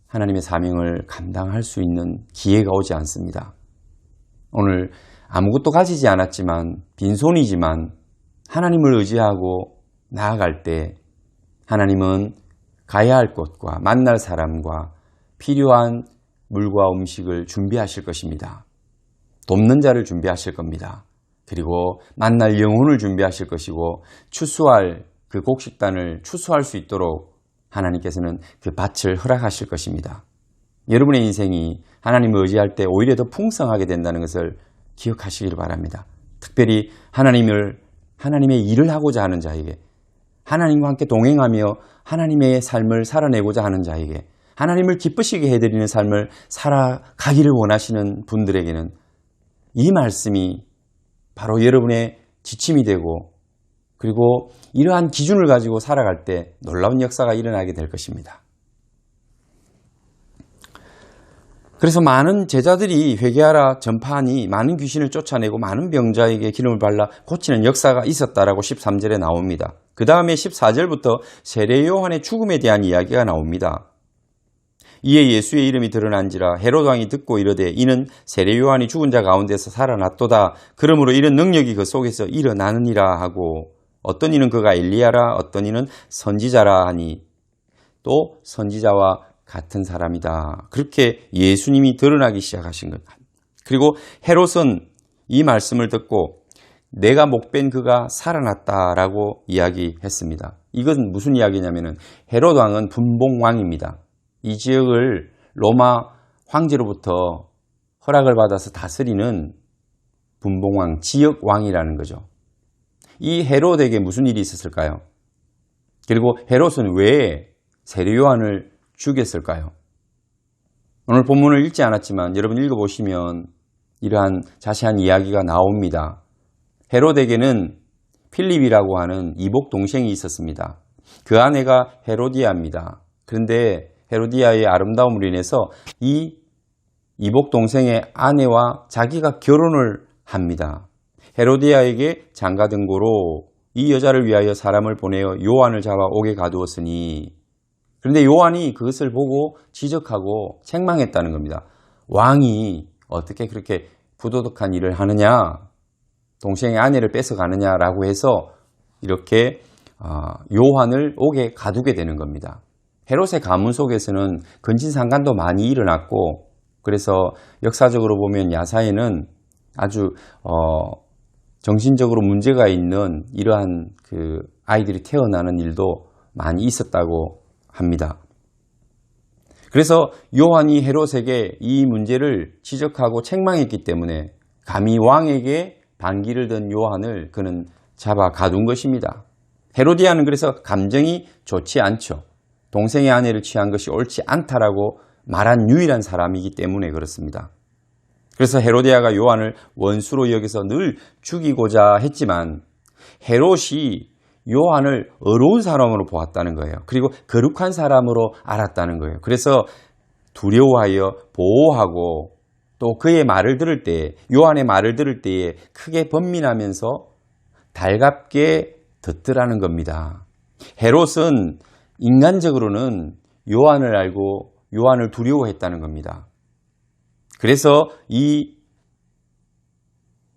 하나님의 사명을 감당할 수 있는 기회가 오지 않습니다. 오늘 아무것도 가지지 않았지만 빈손이지만 하나님을 의지하고 나아갈 때 하나님은 가야 할 곳과 만날 사람과 필요한 물과 음식을 준비하실 것입니다. 돕는 자를 준비하실 겁니다. 그리고 만날 영혼을 준비하실 것이고 추수할 그 곡식단을 추수할 수 있도록 하나님께서는 그 밭을 허락하실 것입니다. 여러분의 인생이 하나님을 의지할 때 오히려 더 풍성하게 된다는 것을 기억하시길 바랍니다. 특별히 하나님의 일을 하고자 하는 자에게, 하나님과 함께 동행하며 하나님의 삶을 살아내고자 하는 자에게, 하나님을 기쁘시게 해드리는 삶을 살아가기를 원하시는 분들에게는 이 말씀이 바로 여러분의 지침이 되고 그리고 이러한 기준을 가지고 살아갈 때 놀라운 역사가 일어나게 될 것입니다. 그래서 많은 제자들이 회개하라 전파하니 많은 귀신을 쫓아내고 많은 병자에게 기름을 발라 고치는 역사가 있었다라고 13절에 나옵니다. 그 다음에 14절부터 세례 요한의 죽음에 대한 이야기가 나옵니다. 이에 예수의 이름이 드러난지라 헤롯 왕이 듣고 이르되 이는 세례 요한이 죽은 자 가운데서 살아났도다. 그러므로 이런 능력이 그 속에서 일어나느니라 하고, 어떤 이는 그가 엘리야라, 어떤 이는 선지자라 하니 또 선지자와 같은 사람이다. 그렇게 예수님이 드러나기 시작하신 것. 그리고 헤롯은 이 말씀을 듣고 내가 목벤 그가 살아났다라고 이야기했습니다. 이건 무슨 이야기냐면은 헤롯 왕은 분봉왕입니다. 이 지역을 로마 황제로부터 허락을 받아서 다스리는 분봉왕, 지역왕이라는 거죠. 이 헤롯에게 무슨 일이 있었을까요? 그리고 헤롯은 왜 세례 요한을 죽였을까요? 오늘 본문을 읽지 않았지만 여러분 읽어보시면 이러한 자세한 이야기가 나옵니다. 헤롯에게는 필립이라고 하는 이복 동생이 있었습니다. 그 아내가 헤로디아입니다. 그런데 헤로디아의 아름다움으로 인해서 이 이복 동생의 아내와 자기가 결혼을 합니다. 헤로디아에게 장가든 고로 이 여자를 위하여 사람을 보내어 요한을 잡아 옥에 가두었으니 그런데 요한이 그것을 보고 지적하고 책망했다는 겁니다. 왕이 어떻게 그렇게 부도덕한 일을 하느냐, 동생의 아내를 뺏어가느냐라고 해서 이렇게 요한을 옥에 가두게 되는 겁니다. 헤롯의 가문 속에서는 근친상간도 많이 일어났고, 그래서 역사적으로 보면 야사에는 아주 정신적으로 문제가 있는 이러한 그 아이들이 태어나는 일도 많이 있었다고 합니다. 그래서 요한이 헤롯에게 이 문제를 지적하고 책망했기 때문에 감히 왕에게 반기를 든 요한을 그는 잡아 가둔 것입니다. 헤로디아는 그래서 감정이 좋지 않죠. 동생의 아내를 취한 것이 옳지 않다라고 말한 유일한 사람이기 때문에 그렇습니다. 그래서 헤로디아가 요한을 원수로 여기서 늘 죽이고자 했지만 헤롯이 요한을 어려운 사람으로 보았다는 거예요. 그리고 거룩한 사람으로 알았다는 거예요. 그래서 두려워하여 보호하고 또 그의 말을 들을 때, 요한의 말을 들을 때에 크게 번민하면서 달갑게 듣더라는 겁니다. 헤롯은 인간적으로는 요한을 알고 요한을 두려워했다는 겁니다. 그래서 이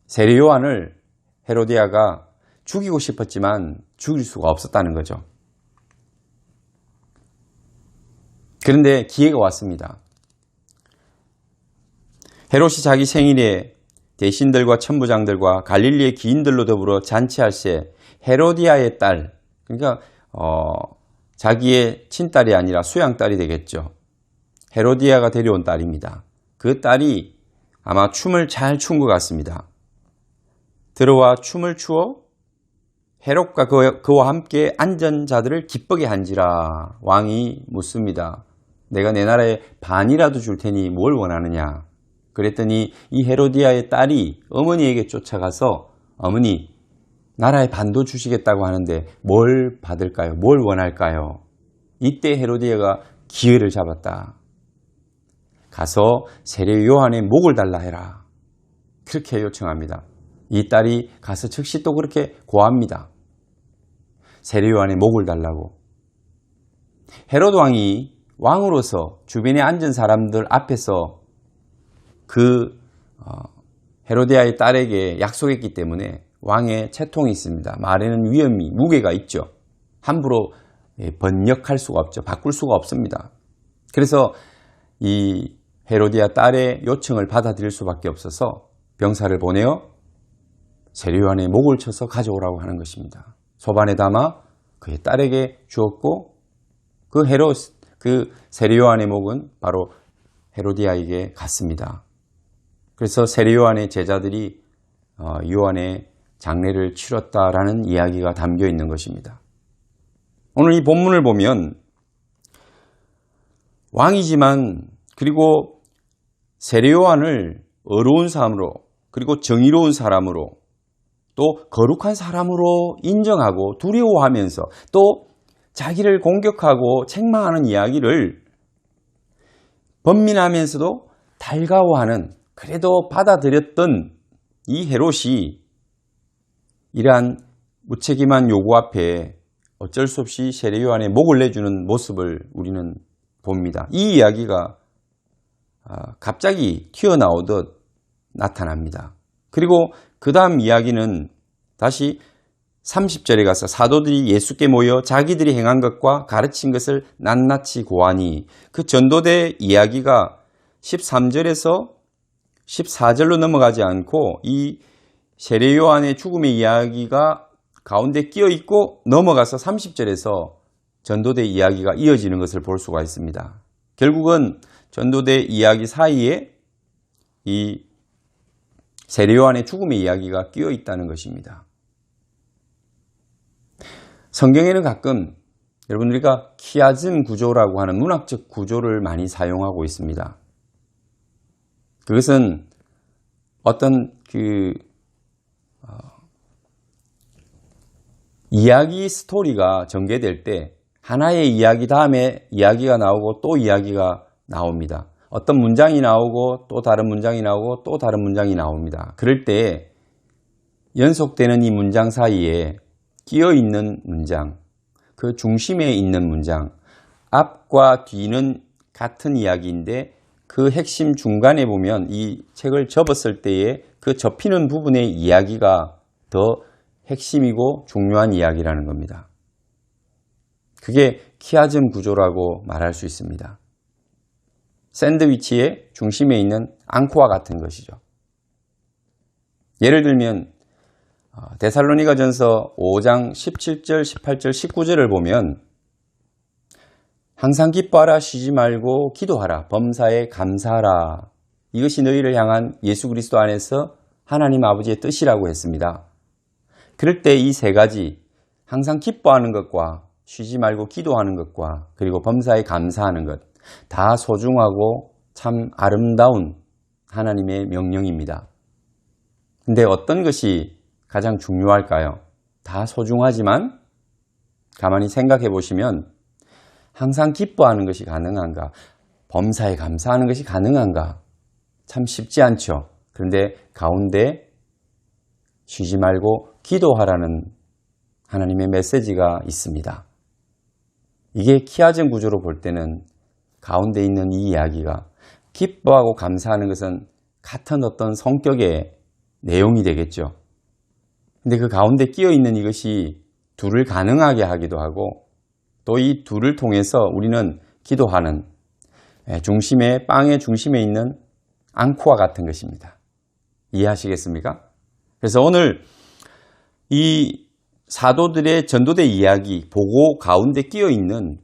세례 요한을 헤로디아가 죽이고 싶었지만 죽일 수가 없었다는 거죠. 그런데 기회가 왔습니다. 헤롯이 자기 생일에 대신들과 천부장들과 갈릴리의 기인들로 더불어 잔치할 새 헤로디아의 딸, 그러니까 자기의 친딸이 아니라 수양딸이 되겠죠. 헤로디아가 데려온 딸입니다. 그 딸이 아마 춤을 잘 춘 것 같습니다. 들어와 춤을 추어 헤롯과 그와 함께 앉은 자들을 기쁘게 한지라. 왕이 묻습니다. 내가 내 나라의 반이라도 줄 테니 뭘 원하느냐. 그랬더니 이 헤로디아의 딸이 어머니에게 쫓아가서 어머니, 나라의 반도 주시겠다고 하는데 뭘 받을까요? 뭘 원할까요? 이때 헤로디아가 기회를 잡았다. 가서 세례 요한의 목을 달라 해라. 그렇게 요청합니다. 이 딸이 가서 즉시 또 그렇게 고합니다. 세례 요한의 목을 달라고. 헤롯 왕이 왕으로서 주변에 앉은 사람들 앞에서 그 헤로디아의 딸에게 약속했기 때문에 왕의 채통이 있습니다. 말에는 위험이, 무게가 있죠. 함부로 번역할 수가 없죠. 바꿀 수가 없습니다. 그래서 이 헤로디아 딸의 요청을 받아들일 수밖에 없어서 병사를 보내어 세례 요한의 목을 쳐서 가져오라고 하는 것입니다. 소반에 담아 그의 딸에게 주었고 그 세례 요한의 목은 바로 헤로디아에게 갔습니다. 그래서 세례 요한의 제자들이 요한의 장례를 치렀다라는 이야기가 담겨 있는 것입니다. 오늘 이 본문을 보면 왕이지만 그리고 세례 요한을 어려운 사람으로 그리고 정의로운 사람으로 또 거룩한 사람으로 인정하고 두려워하면서 또 자기를 공격하고 책망하는 이야기를 번민하면서도 달가워하는, 그래도 받아들였던 이 헤롯이 이러한 무책임한 요구 앞에 어쩔 수 없이 세례 요한의 목을 내주는 모습을 우리는 봅니다. 이 이야기가 갑자기 튀어나오듯 나타납니다. 그리고 그 다음 이야기는 다시 30절에 가서 사도들이 예수께 모여 자기들이 행한 것과 가르친 것을 낱낱이 고하니, 그 전도대 이야기가 13절에서 14절로 넘어가지 않고 이 세례 요한의 죽음의 이야기가 가운데 끼어 있고 넘어가서 30절에서 전도대 이야기가 이어지는 것을 볼 수가 있습니다. 결국은 전도대 이야기 사이에 이 세례 요한의 죽음의 이야기가 끼어 있다는 것입니다. 성경에는 가끔 여러분 우리가 키아즘 구조라고 하는 문학적 구조를 많이 사용하고 있습니다. 그것은 어떤 이야기 스토리가 전개될 때 하나의 이야기 다음에 이야기가 나오고 또 이야기가 나옵니다. 어떤 문장이 나오고 또 다른 문장이 나오고 또 다른 문장이 나옵니다. 그럴 때 연속되는 이 문장 사이에 끼어 있는 문장, 그 중심에 있는 문장, 앞과 뒤는 같은 이야기인데 그 핵심 중간에 보면 이 책을 접었을 때에 그 접히는 부분의 이야기가 더 핵심이고 중요한 이야기라는 겁니다. 그게 키아즘 구조라고 말할 수 있습니다. 샌드위치의 중심에 있는 앙코와 같은 것이죠. 예를 들면 데살로니가전서 5장 17절, 18절, 19절을 보면 항상 기뻐하라, 쉬지 말고 기도하라, 범사에 감사하라. 이것이 너희를 향한 예수 그리스도 안에서 하나님 아버지의 뜻이라고 했습니다. 그럴 때 이 세 가지, 항상 기뻐하는 것과 쉬지 말고 기도하는 것과 그리고 범사에 감사하는 것, 다 소중하고 참 아름다운 하나님의 명령입니다. 근데 어떤 것이 가장 중요할까요? 다 소중하지만 가만히 생각해 보시면 항상 기뻐하는 것이 가능한가? 범사에 감사하는 것이 가능한가? 참 쉽지 않죠. 그런데 가운데 쉬지 말고 기도하라는 하나님의 메시지가 있습니다. 이게 키아즘 구조로 볼 때는 가운데 있는 이 이야기가 기뻐하고 감사하는 것은 같은 어떤 성격의 내용이 되겠죠. 근데 그 가운데 끼어 있는 이것이 둘을 가능하게 하기도 하고 또 이 둘을 통해서 우리는 기도하는 중심에, 빵의 중심에 있는 앙코와 같은 것입니다. 이해하시겠습니까? 그래서 오늘 이 사도들의 전도대 이야기, 보고 가운데 끼어 있는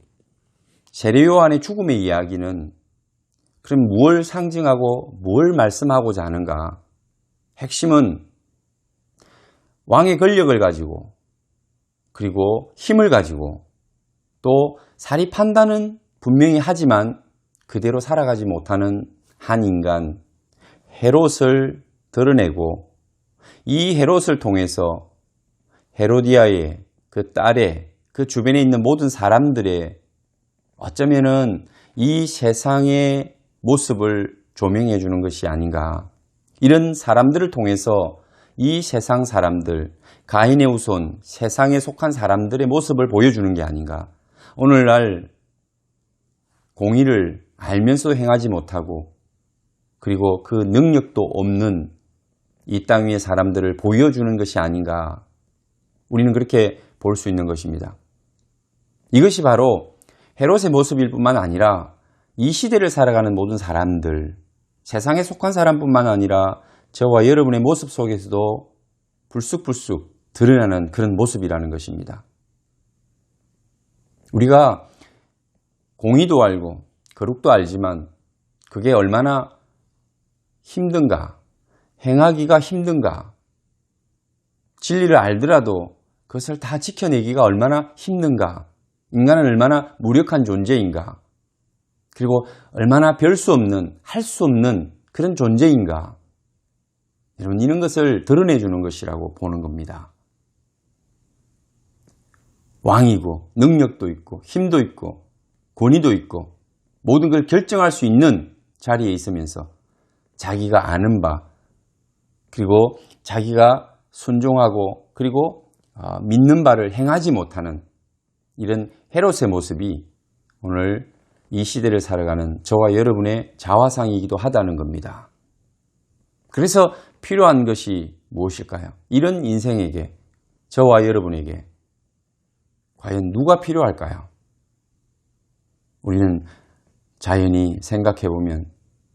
세례 요한의 죽음의 이야기는 그럼 무엇을 상징하고 뭘 말씀하고자 하는가? 핵심은 왕의 권력을 가지고 그리고 힘을 가지고 또 사리 판단은 분명히 하지만 그대로 살아가지 못하는 한 인간 헤롯을 드러내고 이 헤롯을 통해서 헤로디아의 그 딸의 그 주변에 있는 모든 사람들의 어쩌면은 이 세상의 모습을 조명해 주는 것이 아닌가. 이런 사람들을 통해서 이 세상 사람들, 가인의 후손, 세상에 속한 사람들의 모습을 보여주는 게 아닌가. 오늘날 공의를 알면서도 행하지 못하고 그리고 그 능력도 없는 이 땅 위의 사람들을 보여주는 것이 아닌가. 우리는 그렇게 볼 수 있는 것입니다. 이것이 바로 헤롯의 모습일 뿐만 아니라 이 시대를 살아가는 모든 사람들, 세상에 속한 사람뿐만 아니라 저와 여러분의 모습 속에서도 불쑥불쑥 드러나는 그런 모습이라는 것입니다. 우리가 공의도 알고 거룩도 알지만 그게 얼마나 힘든가, 행하기가 힘든가, 진리를 알더라도 그것을 다 지켜내기가 얼마나 힘든가, 인간은 얼마나 무력한 존재인가, 그리고 얼마나 별 수 없는, 할 수 없는 그런 존재인가. 여러분, 이런 것을 드러내주는 것이라고 보는 겁니다. 왕이고 능력도 있고 힘도 있고 권위도 있고 모든 걸 결정할 수 있는 자리에 있으면서 자기가 아는 바 그리고 자기가 순종하고 그리고 믿는 바를 행하지 못하는 이런 헤롯의 모습이 오늘 이 시대를 살아가는 저와 여러분의 자화상이기도 하다는 겁니다. 그래서 필요한 것이 무엇일까요? 이런 인생에게, 저와 여러분에게 과연 누가 필요할까요? 우리는 자연히 생각해 보면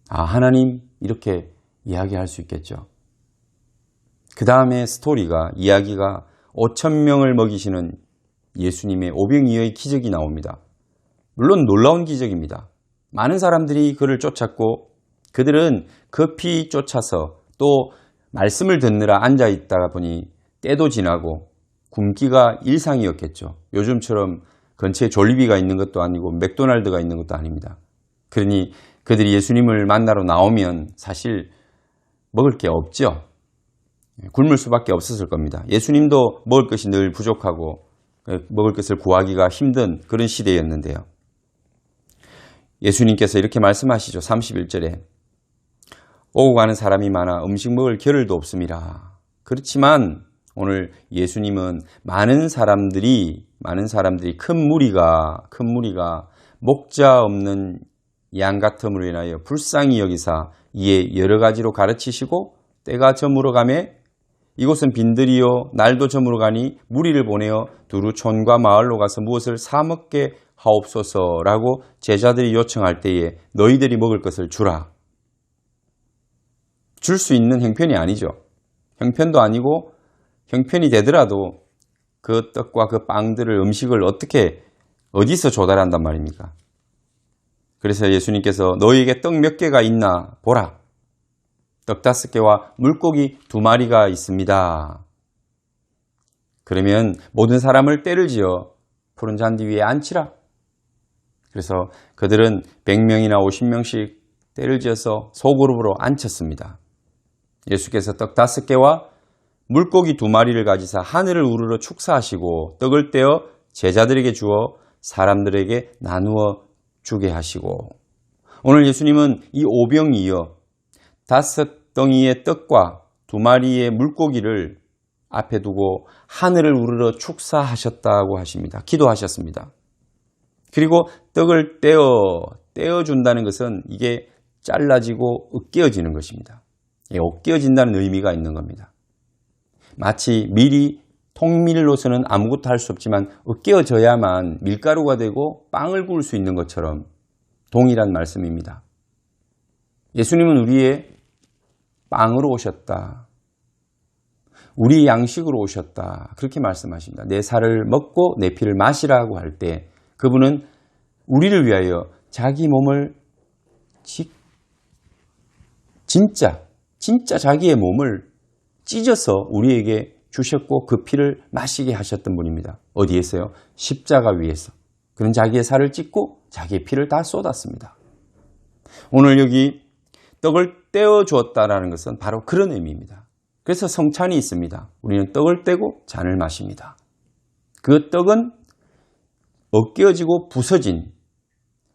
하나님 이렇게 이야기할 수 있겠죠. 그 다음에 스토리가, 이야기가 5,000명을 먹이시는 예수님의 오병이어의 기적이 나옵니다. 물론 놀라운 기적입니다. 많은 사람들이 그를 쫓았고 그들은 급히 쫓아서 또 말씀을 듣느라 앉아있다가 보니 때도 지나고 굶기가 일상이었겠죠. 요즘처럼 근처에 졸리비가 있는 것도 아니고 맥도날드가 있는 것도 아닙니다. 그러니 그들이 예수님을 만나러 나오면 사실 먹을 게 없죠. 굶을 수밖에 없었을 겁니다. 예수님도 먹을 것이 늘 부족하고 먹을 것을 구하기가 힘든 그런 시대였는데요. 예수님께서 이렇게 말씀하시죠. 31절에 오고 가는 사람이 많아 음식 먹을 겨를도 없음이라. 그렇지만 오늘 예수님은 많은 사람들이 큰 무리가 목자 없는 양 같음으로 인하여 불쌍히 여기사 이에 여러 가지로 가르치시고 때가 저물어 가매 이곳은 빈들이요 날도 저물어 가니 무리를 보내어 두루 촌과 마을로 가서 무엇을 사 먹게 하옵소서라고 제자들이 요청할 때에 너희들이 먹을 것을 주라. 줄 수 있는 형편이 아니죠. 형편도 아니고 형편이 되더라도 그 떡과 그 빵들을 음식을 어디서 조달한단 말입니까? 그래서 예수님께서 너희에게 떡 몇 개가 있나 보라. 떡 5개와 물고기 2마리가 있습니다. 그러면 모든 사람을 때를 지어 푸른 잔디 위에 앉히라. 그래서 그들은 100명이나 50명씩 때를 지어서 소그룹으로 앉혔습니다. 예수께서 떡 5개와 물고기 2마리를 가지사 하늘을 우러러 축사하시고 떡을 떼어 제자들에게 주어 사람들에게 나누어 주게 하시고 오늘 예수님은 이 오병이어 5덩이의 떡과 2마리의 물고기를 앞에 두고 하늘을 우러러 축사하셨다고 하십니다. 기도하셨습니다. 그리고 떡을 떼어준다는 것은 이게 잘라지고 으깨어지는 것입니다. 으깨어진다는 의미가 있는 겁니다. 마치 밀이 통밀로서는 아무것도 할 수 없지만 으깨어져야만 밀가루가 되고 빵을 구울 수 있는 것처럼 동일한 말씀입니다. 예수님은 우리의 빵으로 오셨다. 우리의 양식으로 오셨다. 그렇게 말씀하십니다. 내 살을 먹고 내 피를 마시라고 할 때 그분은 우리를 위하여 자기 몸을 진짜 자기의 몸을 찢어서 우리에게 주셨고 그 피를 마시게 하셨던 분입니다. 어디에서요? 십자가 위에서. 그는 자기의 살을 찢고 자기의 피를 다 쏟았습니다. 오늘 여기 떡을 떼어 주었다라는 것은 바로 그런 의미입니다. 그래서 성찬이 있습니다. 우리는 떡을 떼고 잔을 마십니다. 그 떡은 으깨어지고 부서진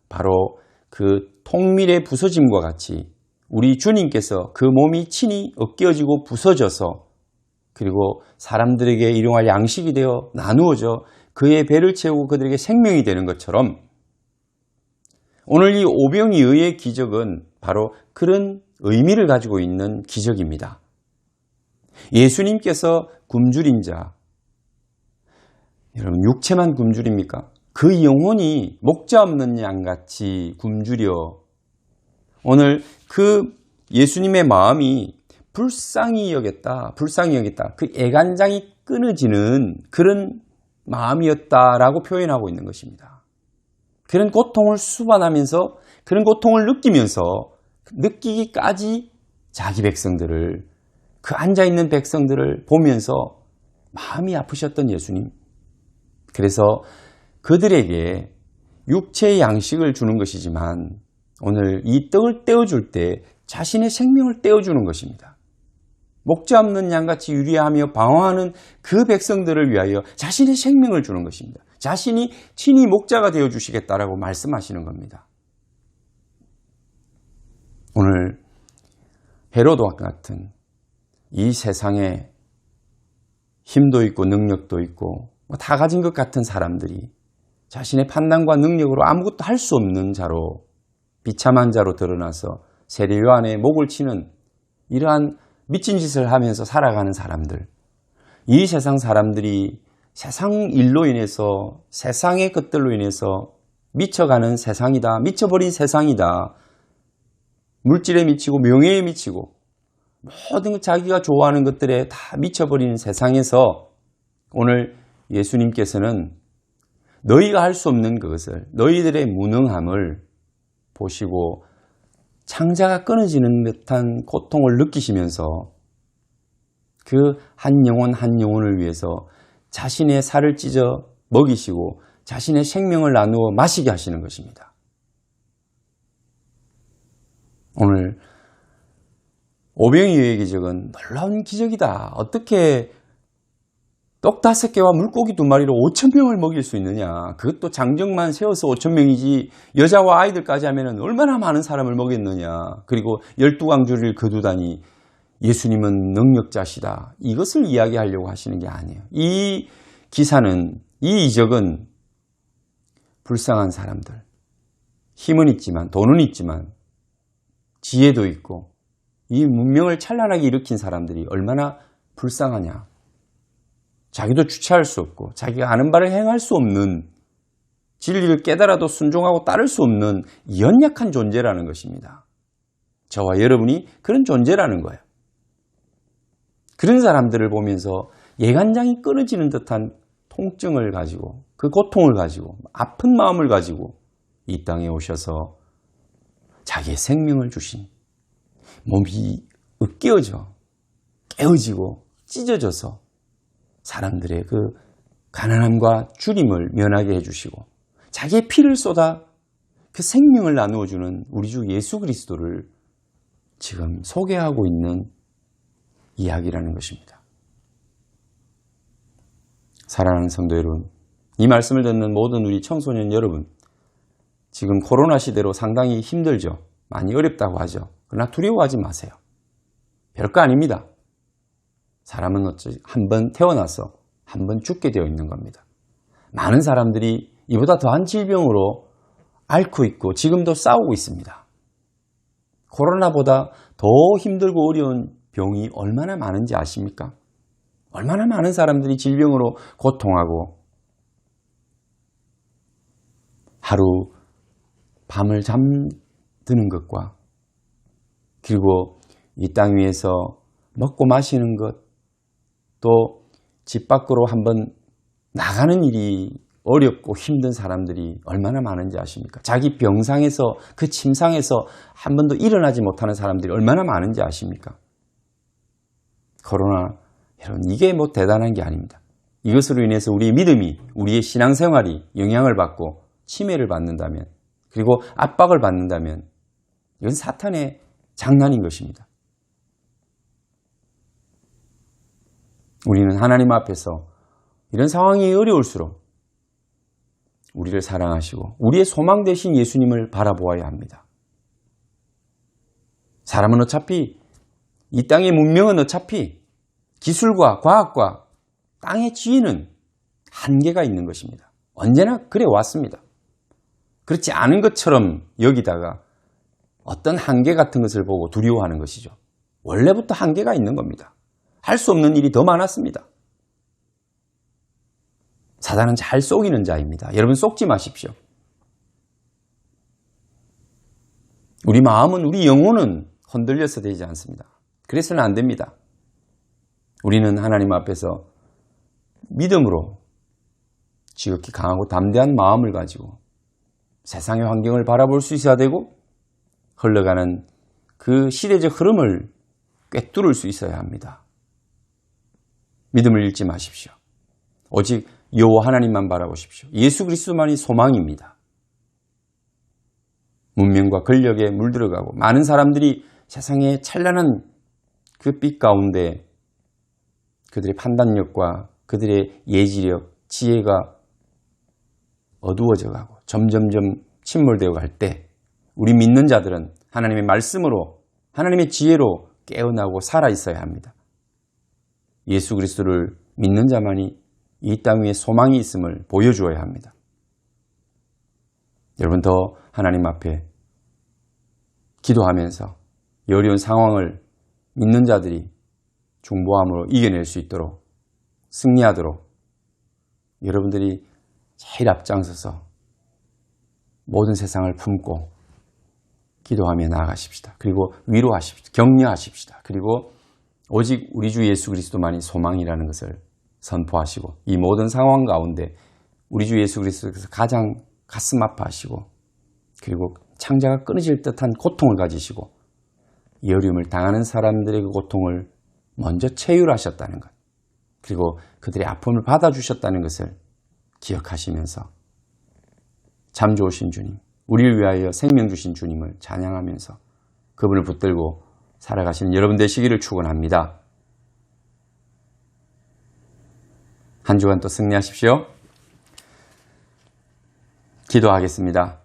바로 그 통밀의 부서짐과 같이 우리 주님께서 그 몸이 친히 으깨어지고 부서져서 그리고 사람들에게 일용할 양식이 되어 나누어져 그의 배를 채우고 그들에게 생명이 되는 것처럼 오늘 이 오병이어의 기적은 바로 그런 의미를 가지고 있는 기적입니다. 예수님께서 굶주린 자, 여러분 육체만 굶주립니까? 그 영혼이 목자 없는 양같이 굶주려 오늘 그 예수님의 마음이 불쌍히 여겼다. 그 애간장이 끊어지는 그런 마음이었다라고 표현하고 있는 것입니다. 그런 고통을 수반하면서 그런 고통을 느끼기까지 자기 백성들을 그 앉아있는 백성들을 보면서 마음이 아프셨던 예수님. 그래서 그들에게 육체의 양식을 주는 것이지만 오늘 이 떡을 떼어줄 때 자신의 생명을 떼어주는 것입니다. 목자 없는 양같이 유리하며 방황하는 그 백성들을 위하여 자신의 생명을 주는 것입니다. 자신이 친히 목자가 되어주시겠다라고 말씀하시는 겁니다. 오늘 헤로드와 같은 이 세상에 힘도 있고 능력도 있고 다 가진 것 같은 사람들이 자신의 판단과 능력으로 아무것도 할 수 없는 자로 비참한 자로 드러나서 세례요 안에 목을 치는 이러한 미친 짓을 하면서 살아가는 사람들, 이 세상 사람들이 세상 일로 인해서 세상의 것들로 인해서 미쳐가는 세상이다, 미쳐버린 세상이다, 물질에 미치고 명예에 미치고 모든 자기가 좋아하는 것들에 다 미쳐버리는 세상에서 오늘 예수님께서는 너희가 할 수 없는 그것을, 너희들의 무능함을 보시고 창자가 끊어지는 듯한 고통을 느끼시면서 그 한 영혼 한 영혼을 위해서 자신의 살을 찢어 먹이시고 자신의 생명을 나누어 마시게 하시는 것입니다. 오늘 오병이어의 기적은 놀라운 기적이다. 어떻게 떡 5개와 물고기 2마리로 5,000명을 먹일 수 있느냐. 그것도 장정만 세워서 5,000명이지 여자와 아이들까지 하면 얼마나 많은 사람을 먹였느냐. 그리고 12광주리를 거두다니 예수님은 능력자시다. 이것을 이야기하려고 하시는 게 아니에요. 이 기사는, 이 이적은 불쌍한 사람들, 힘은 있지만, 돈은 있지만, 지혜도 있고, 이 문명을 찬란하게 일으킨 사람들이 얼마나 불쌍하냐. 자기도 주체할 수 없고, 자기가 아는 바를 행할 수 없는, 진리를 깨달아도 순종하고 따를 수 없는 연약한 존재라는 것입니다. 저와 여러분이 그런 존재라는 거예요. 그런 사람들을 보면서 예간장이 끊어지는 듯한 통증을 가지고, 그 고통을 가지고, 아픈 마음을 가지고 이 땅에 오셔서 자기의 생명을 주신, 몸이 으깨어져 깨어지고 찢어져서 사람들의 그 가난함과 주림을 면하게 해주시고 자기의 피를 쏟아 그 생명을 나누어 주는 우리 주 예수 그리스도를 지금 소개하고 있는 이야기라는 것입니다. 사랑하는 성도 여러분, 이 말씀을 듣는 모든 우리 청소년 여러분, 지금 코로나 시대로 상당히 힘들죠. 많이 어렵다고 하죠. 그러나 두려워하지 마세요. 별거 아닙니다. 사람은 어찌 한 번 태어나서 한 번 죽게 되어 있는 겁니다. 많은 사람들이 이보다 더한 질병으로 앓고 있고 지금도 싸우고 있습니다. 코로나보다 더 힘들고 어려운 병이 얼마나 많은지 아십니까? 얼마나 많은 사람들이 질병으로 고통하고 하루 밤을 잠드는 것과 그리고 이 땅 위에서 먹고 마시는 것, 또 집 밖으로 한번 나가는 일이 어렵고 힘든 사람들이 얼마나 많은지 아십니까? 자기 병상에서, 그 침상에서 한 번도 일어나지 못하는 사람들이 얼마나 많은지 아십니까? 코로나, 여러분, 이게 뭐 대단한 게 아닙니다. 이것으로 인해서 우리의 믿음이, 우리의 신앙생활이 영향을 받고 침해를 받는다면, 그리고 압박을 받는다면 이건 사탄의 장난인 것입니다. 우리는 하나님 앞에서 이런 상황이 어려울수록 우리를 사랑하시고 우리의 소망 되신 예수님을 바라보아야 합니다. 사람은 어차피, 이 땅의 문명은 어차피 기술과 과학과 땅의 지혜는 한계가 있는 것입니다. 언제나 그래 왔습니다. 그렇지 않은 것처럼 여기다가 어떤 한계 같은 것을 보고 두려워하는 것이죠. 원래부터 한계가 있는 겁니다. 할 수 없는 일이 더 많았습니다. 사단은 잘 속이는 자입니다. 여러분, 속지 마십시오. 우리 마음은, 우리 영혼은 흔들려서 되지 않습니다. 그래서는 안 됩니다. 우리는 하나님 앞에서 믿음으로 지극히 강하고 담대한 마음을 가지고 세상의 환경을 바라볼 수 있어야 되고 흘러가는 그 시대적 흐름을 꿰뚫을 수 있어야 합니다. 믿음을 잃지 마십시오. 오직 여호와 하나님만 바라보십시오. 예수 그리스도만이 소망입니다. 문명과 권력에 물들어가고 많은 사람들이 세상의 찬란한 그 빛 가운데 그들의 판단력과 그들의 예지력, 지혜가 어두워져 가고 점점점 침몰되어 갈 때 우리 믿는 자들은 하나님의 말씀으로, 하나님의 지혜로 깨어나고 살아있어야 합니다. 예수 그리스도를 믿는 자만이 이 땅 위에 소망이 있음을 보여주어야 합니다. 여러분, 더 하나님 앞에 기도하면서 이 어려운 상황을 믿는 자들이 중보함으로 이겨낼 수 있도록, 승리하도록 여러분들이 제일 앞장서서 모든 세상을 품고 기도하며 나아가십시다. 그리고 위로하십시다. 격려하십시다. 그리고 오직 우리 주 예수 그리스도만이 소망이라는 것을 선포하시고 이 모든 상황 가운데 우리 주 예수 그리스도께서 가장 가슴 아파하시고 그리고 창자가 끊어질 듯한 고통을 가지시고 이 어려움을 당하는 사람들의 그 고통을 먼저 체휼하셨다는 것, 그리고 그들의 아픔을 받아주셨다는 것을 기억하시면서 참 좋으신 주님, 우리를 위하여 생명 주신 주님을 찬양하면서 그분을 붙들고 살아가시는 여러분 되시기를 축원합니다. 한 주간 또 승리하십시오. 기도하겠습니다.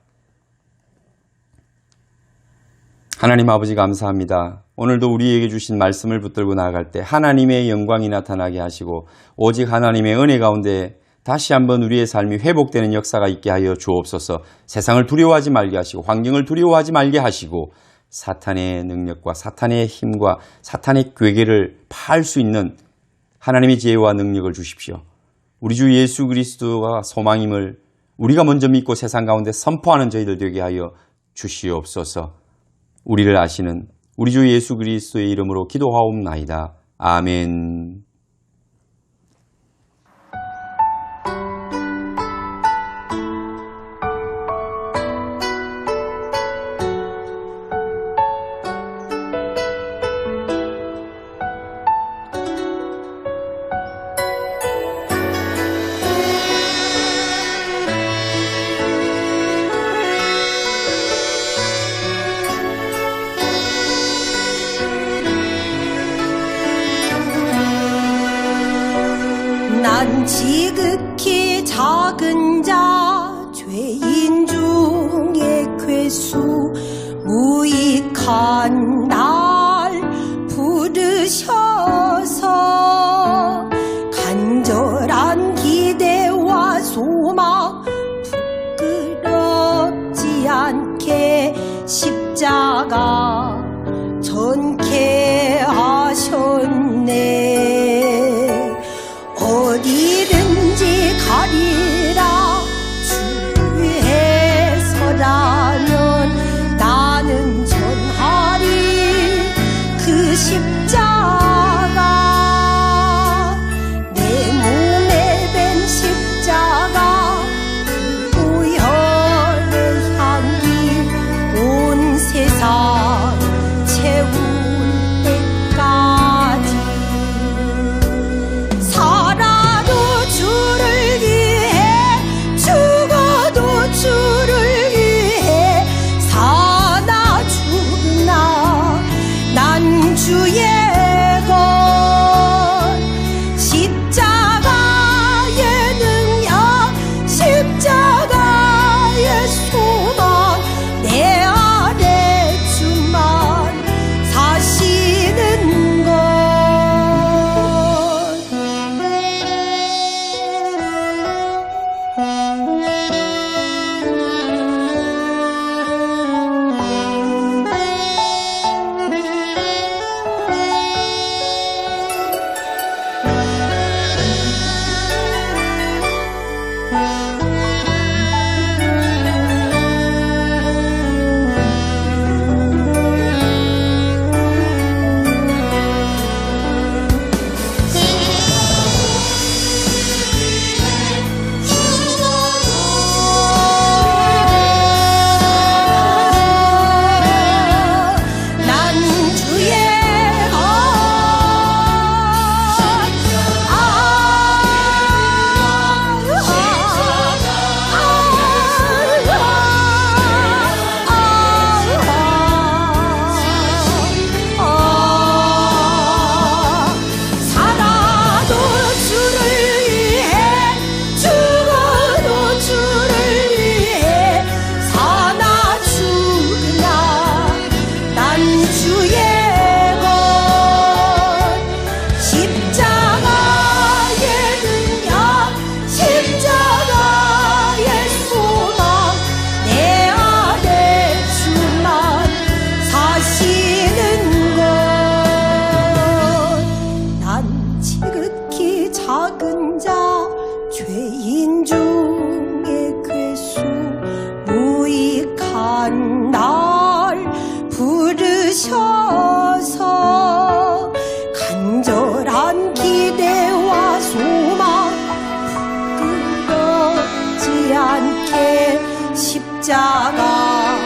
하나님 아버지, 감사합니다. 오늘도 우리에게 주신 말씀을 붙들고 나아갈 때 하나님의 영광이 나타나게 하시고 오직 하나님의 은혜 가운데 다시 한번 우리의 삶이 회복되는 역사가 있게 하여 주옵소서. 세상을 두려워하지 말게 하시고 환경을 두려워하지 말게 하시고 사탄의 능력과 사탄의 힘과 사탄의 괴계를 파할 수 있는 하나님의 지혜와 능력을 주십시오. 우리 주 예수 그리스도가 소망임을 우리가 먼저 믿고 세상 가운데 선포하는 저희들 되게 하여 주시옵소서. 우리를 아시는 우리 주 예수 그리스도의 이름으로 기도하옵나이다. 아멘. 난 지극히 작은 자 죄인 중에 괴수 무익한 날 부르셔서 간절한 기대와 소망 부끄럽지 않게 십자가 전케 하셨네. 어디든지 가리라 주의 서라면 나는 전하리 그 십자가 내 몸에 밴 십자가 그 보혈의 향기 온 세상 채울 때까지 살아도 주를 위해 죽어도 주를 위해 사나 죽으나 난 주의 것 십자가의 능력 십자가의 소망 내 안에 주만 사시는 것. 난 주의 것 살아도 주를 위해 죽어도 주를 위해 사나 죽으나 난 주의 것 십자가의 능력 십자가의 소망 내 안에 주만 사시는 것. 난 지극히 작은 자 죄인 중에 괴수 무익한 날 부르셔서 간절한 기대와 소망 부끄럽지 않게 십자가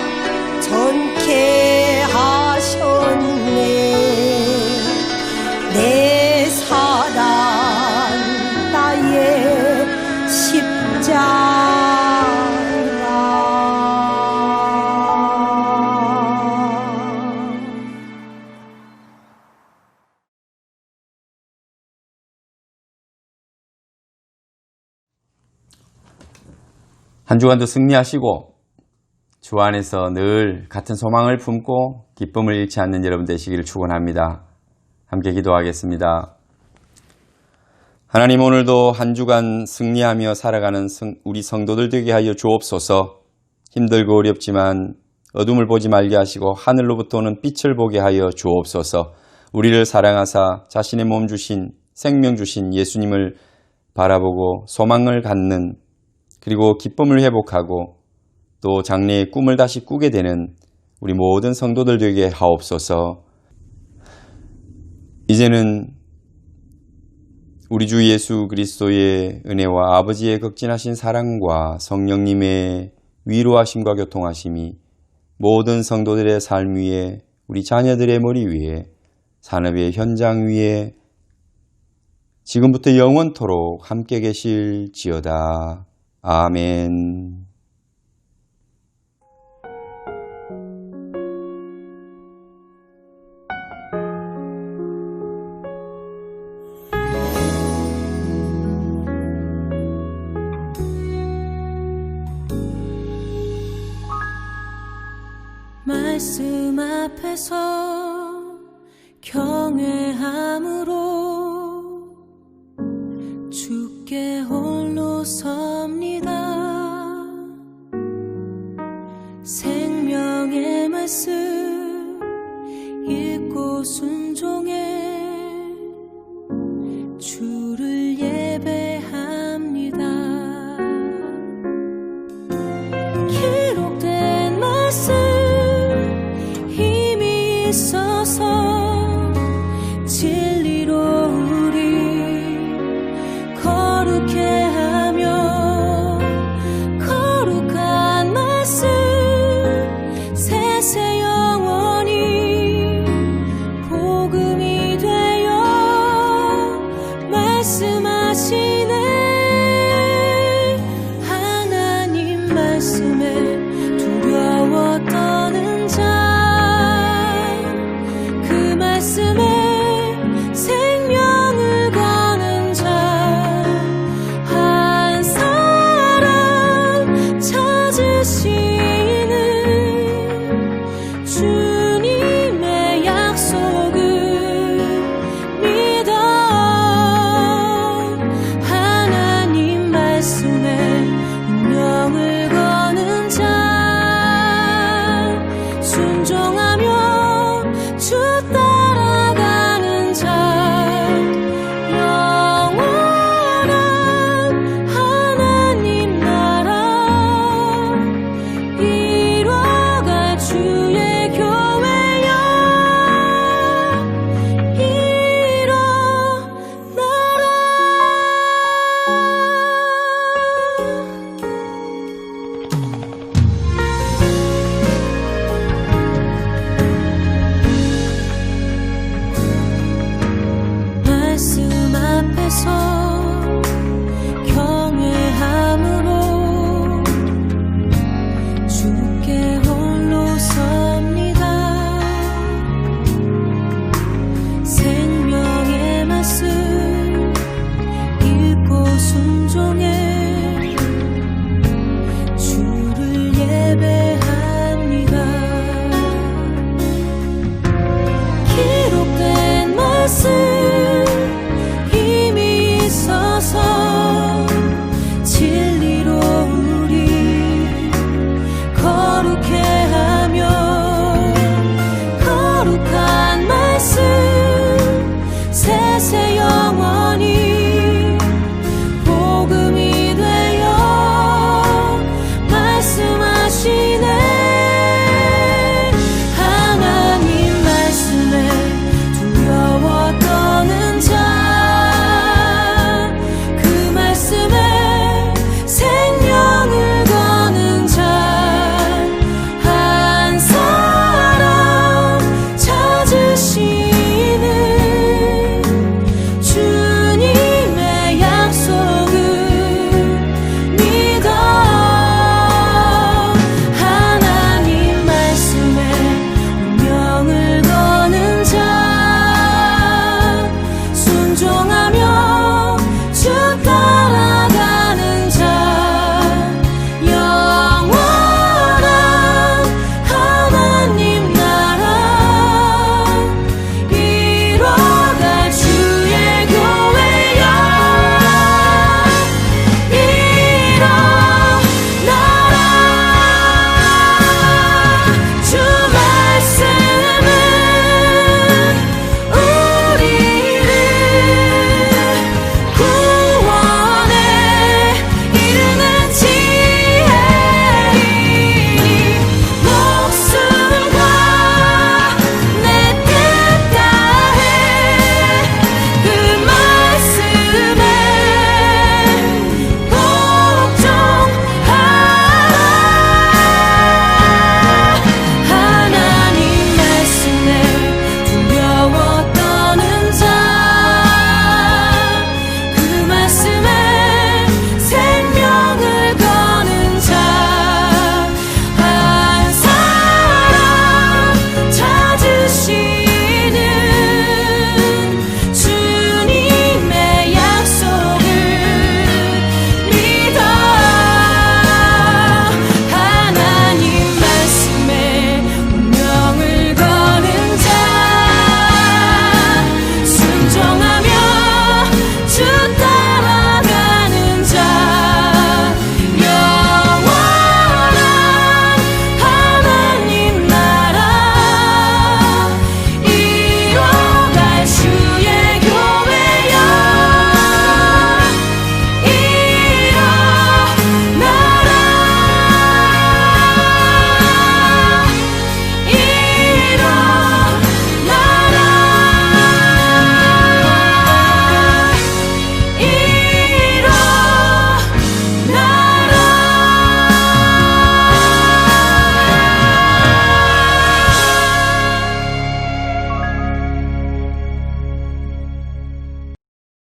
전케 하셨네. 내 사랑 나의 십자가. 한 주간도 승리하시고 주 안에서 늘 같은 소망을 품고 기쁨을 잃지 않는 여러분 되시기를 축원합니다. 함께 기도하겠습니다. 하나님, 오늘도 한 주간 승리하며 살아가는 우리 성도들 되게 하여 주옵소서. 힘들고 어렵지만 어둠을 보지 말게 하시고 하늘로부터 오는 빛을 보게 하여 주옵소서. 우리를 사랑하사 자신의 몸 주신, 생명 주신 예수님을 바라보고 소망을 갖는, 그리고 기쁨을 회복하고 또 장래의 꿈을 다시 꾸게 되는 우리 모든 성도들 되게 하옵소서. 이제는 우리 주 예수 그리스도의 은혜와 아버지의 극진하신 사랑과 성령님의 위로하심과 교통하심이 모든 성도들의 삶 위에, 우리 자녀들의 머리 위에, 산업의 현장 위에 지금부터 영원토록 함께 계실지어다. 아멘. 말씀 앞에서 경외함으로 주께 홀로 섭니다. 생명의 말씀 읽고 순종해 주를 예배합니다. 기록된 말씀 있어서 진리로 우리 거룩해 하며 거룩한 말씀 세세 영원히 복음이 되어 말씀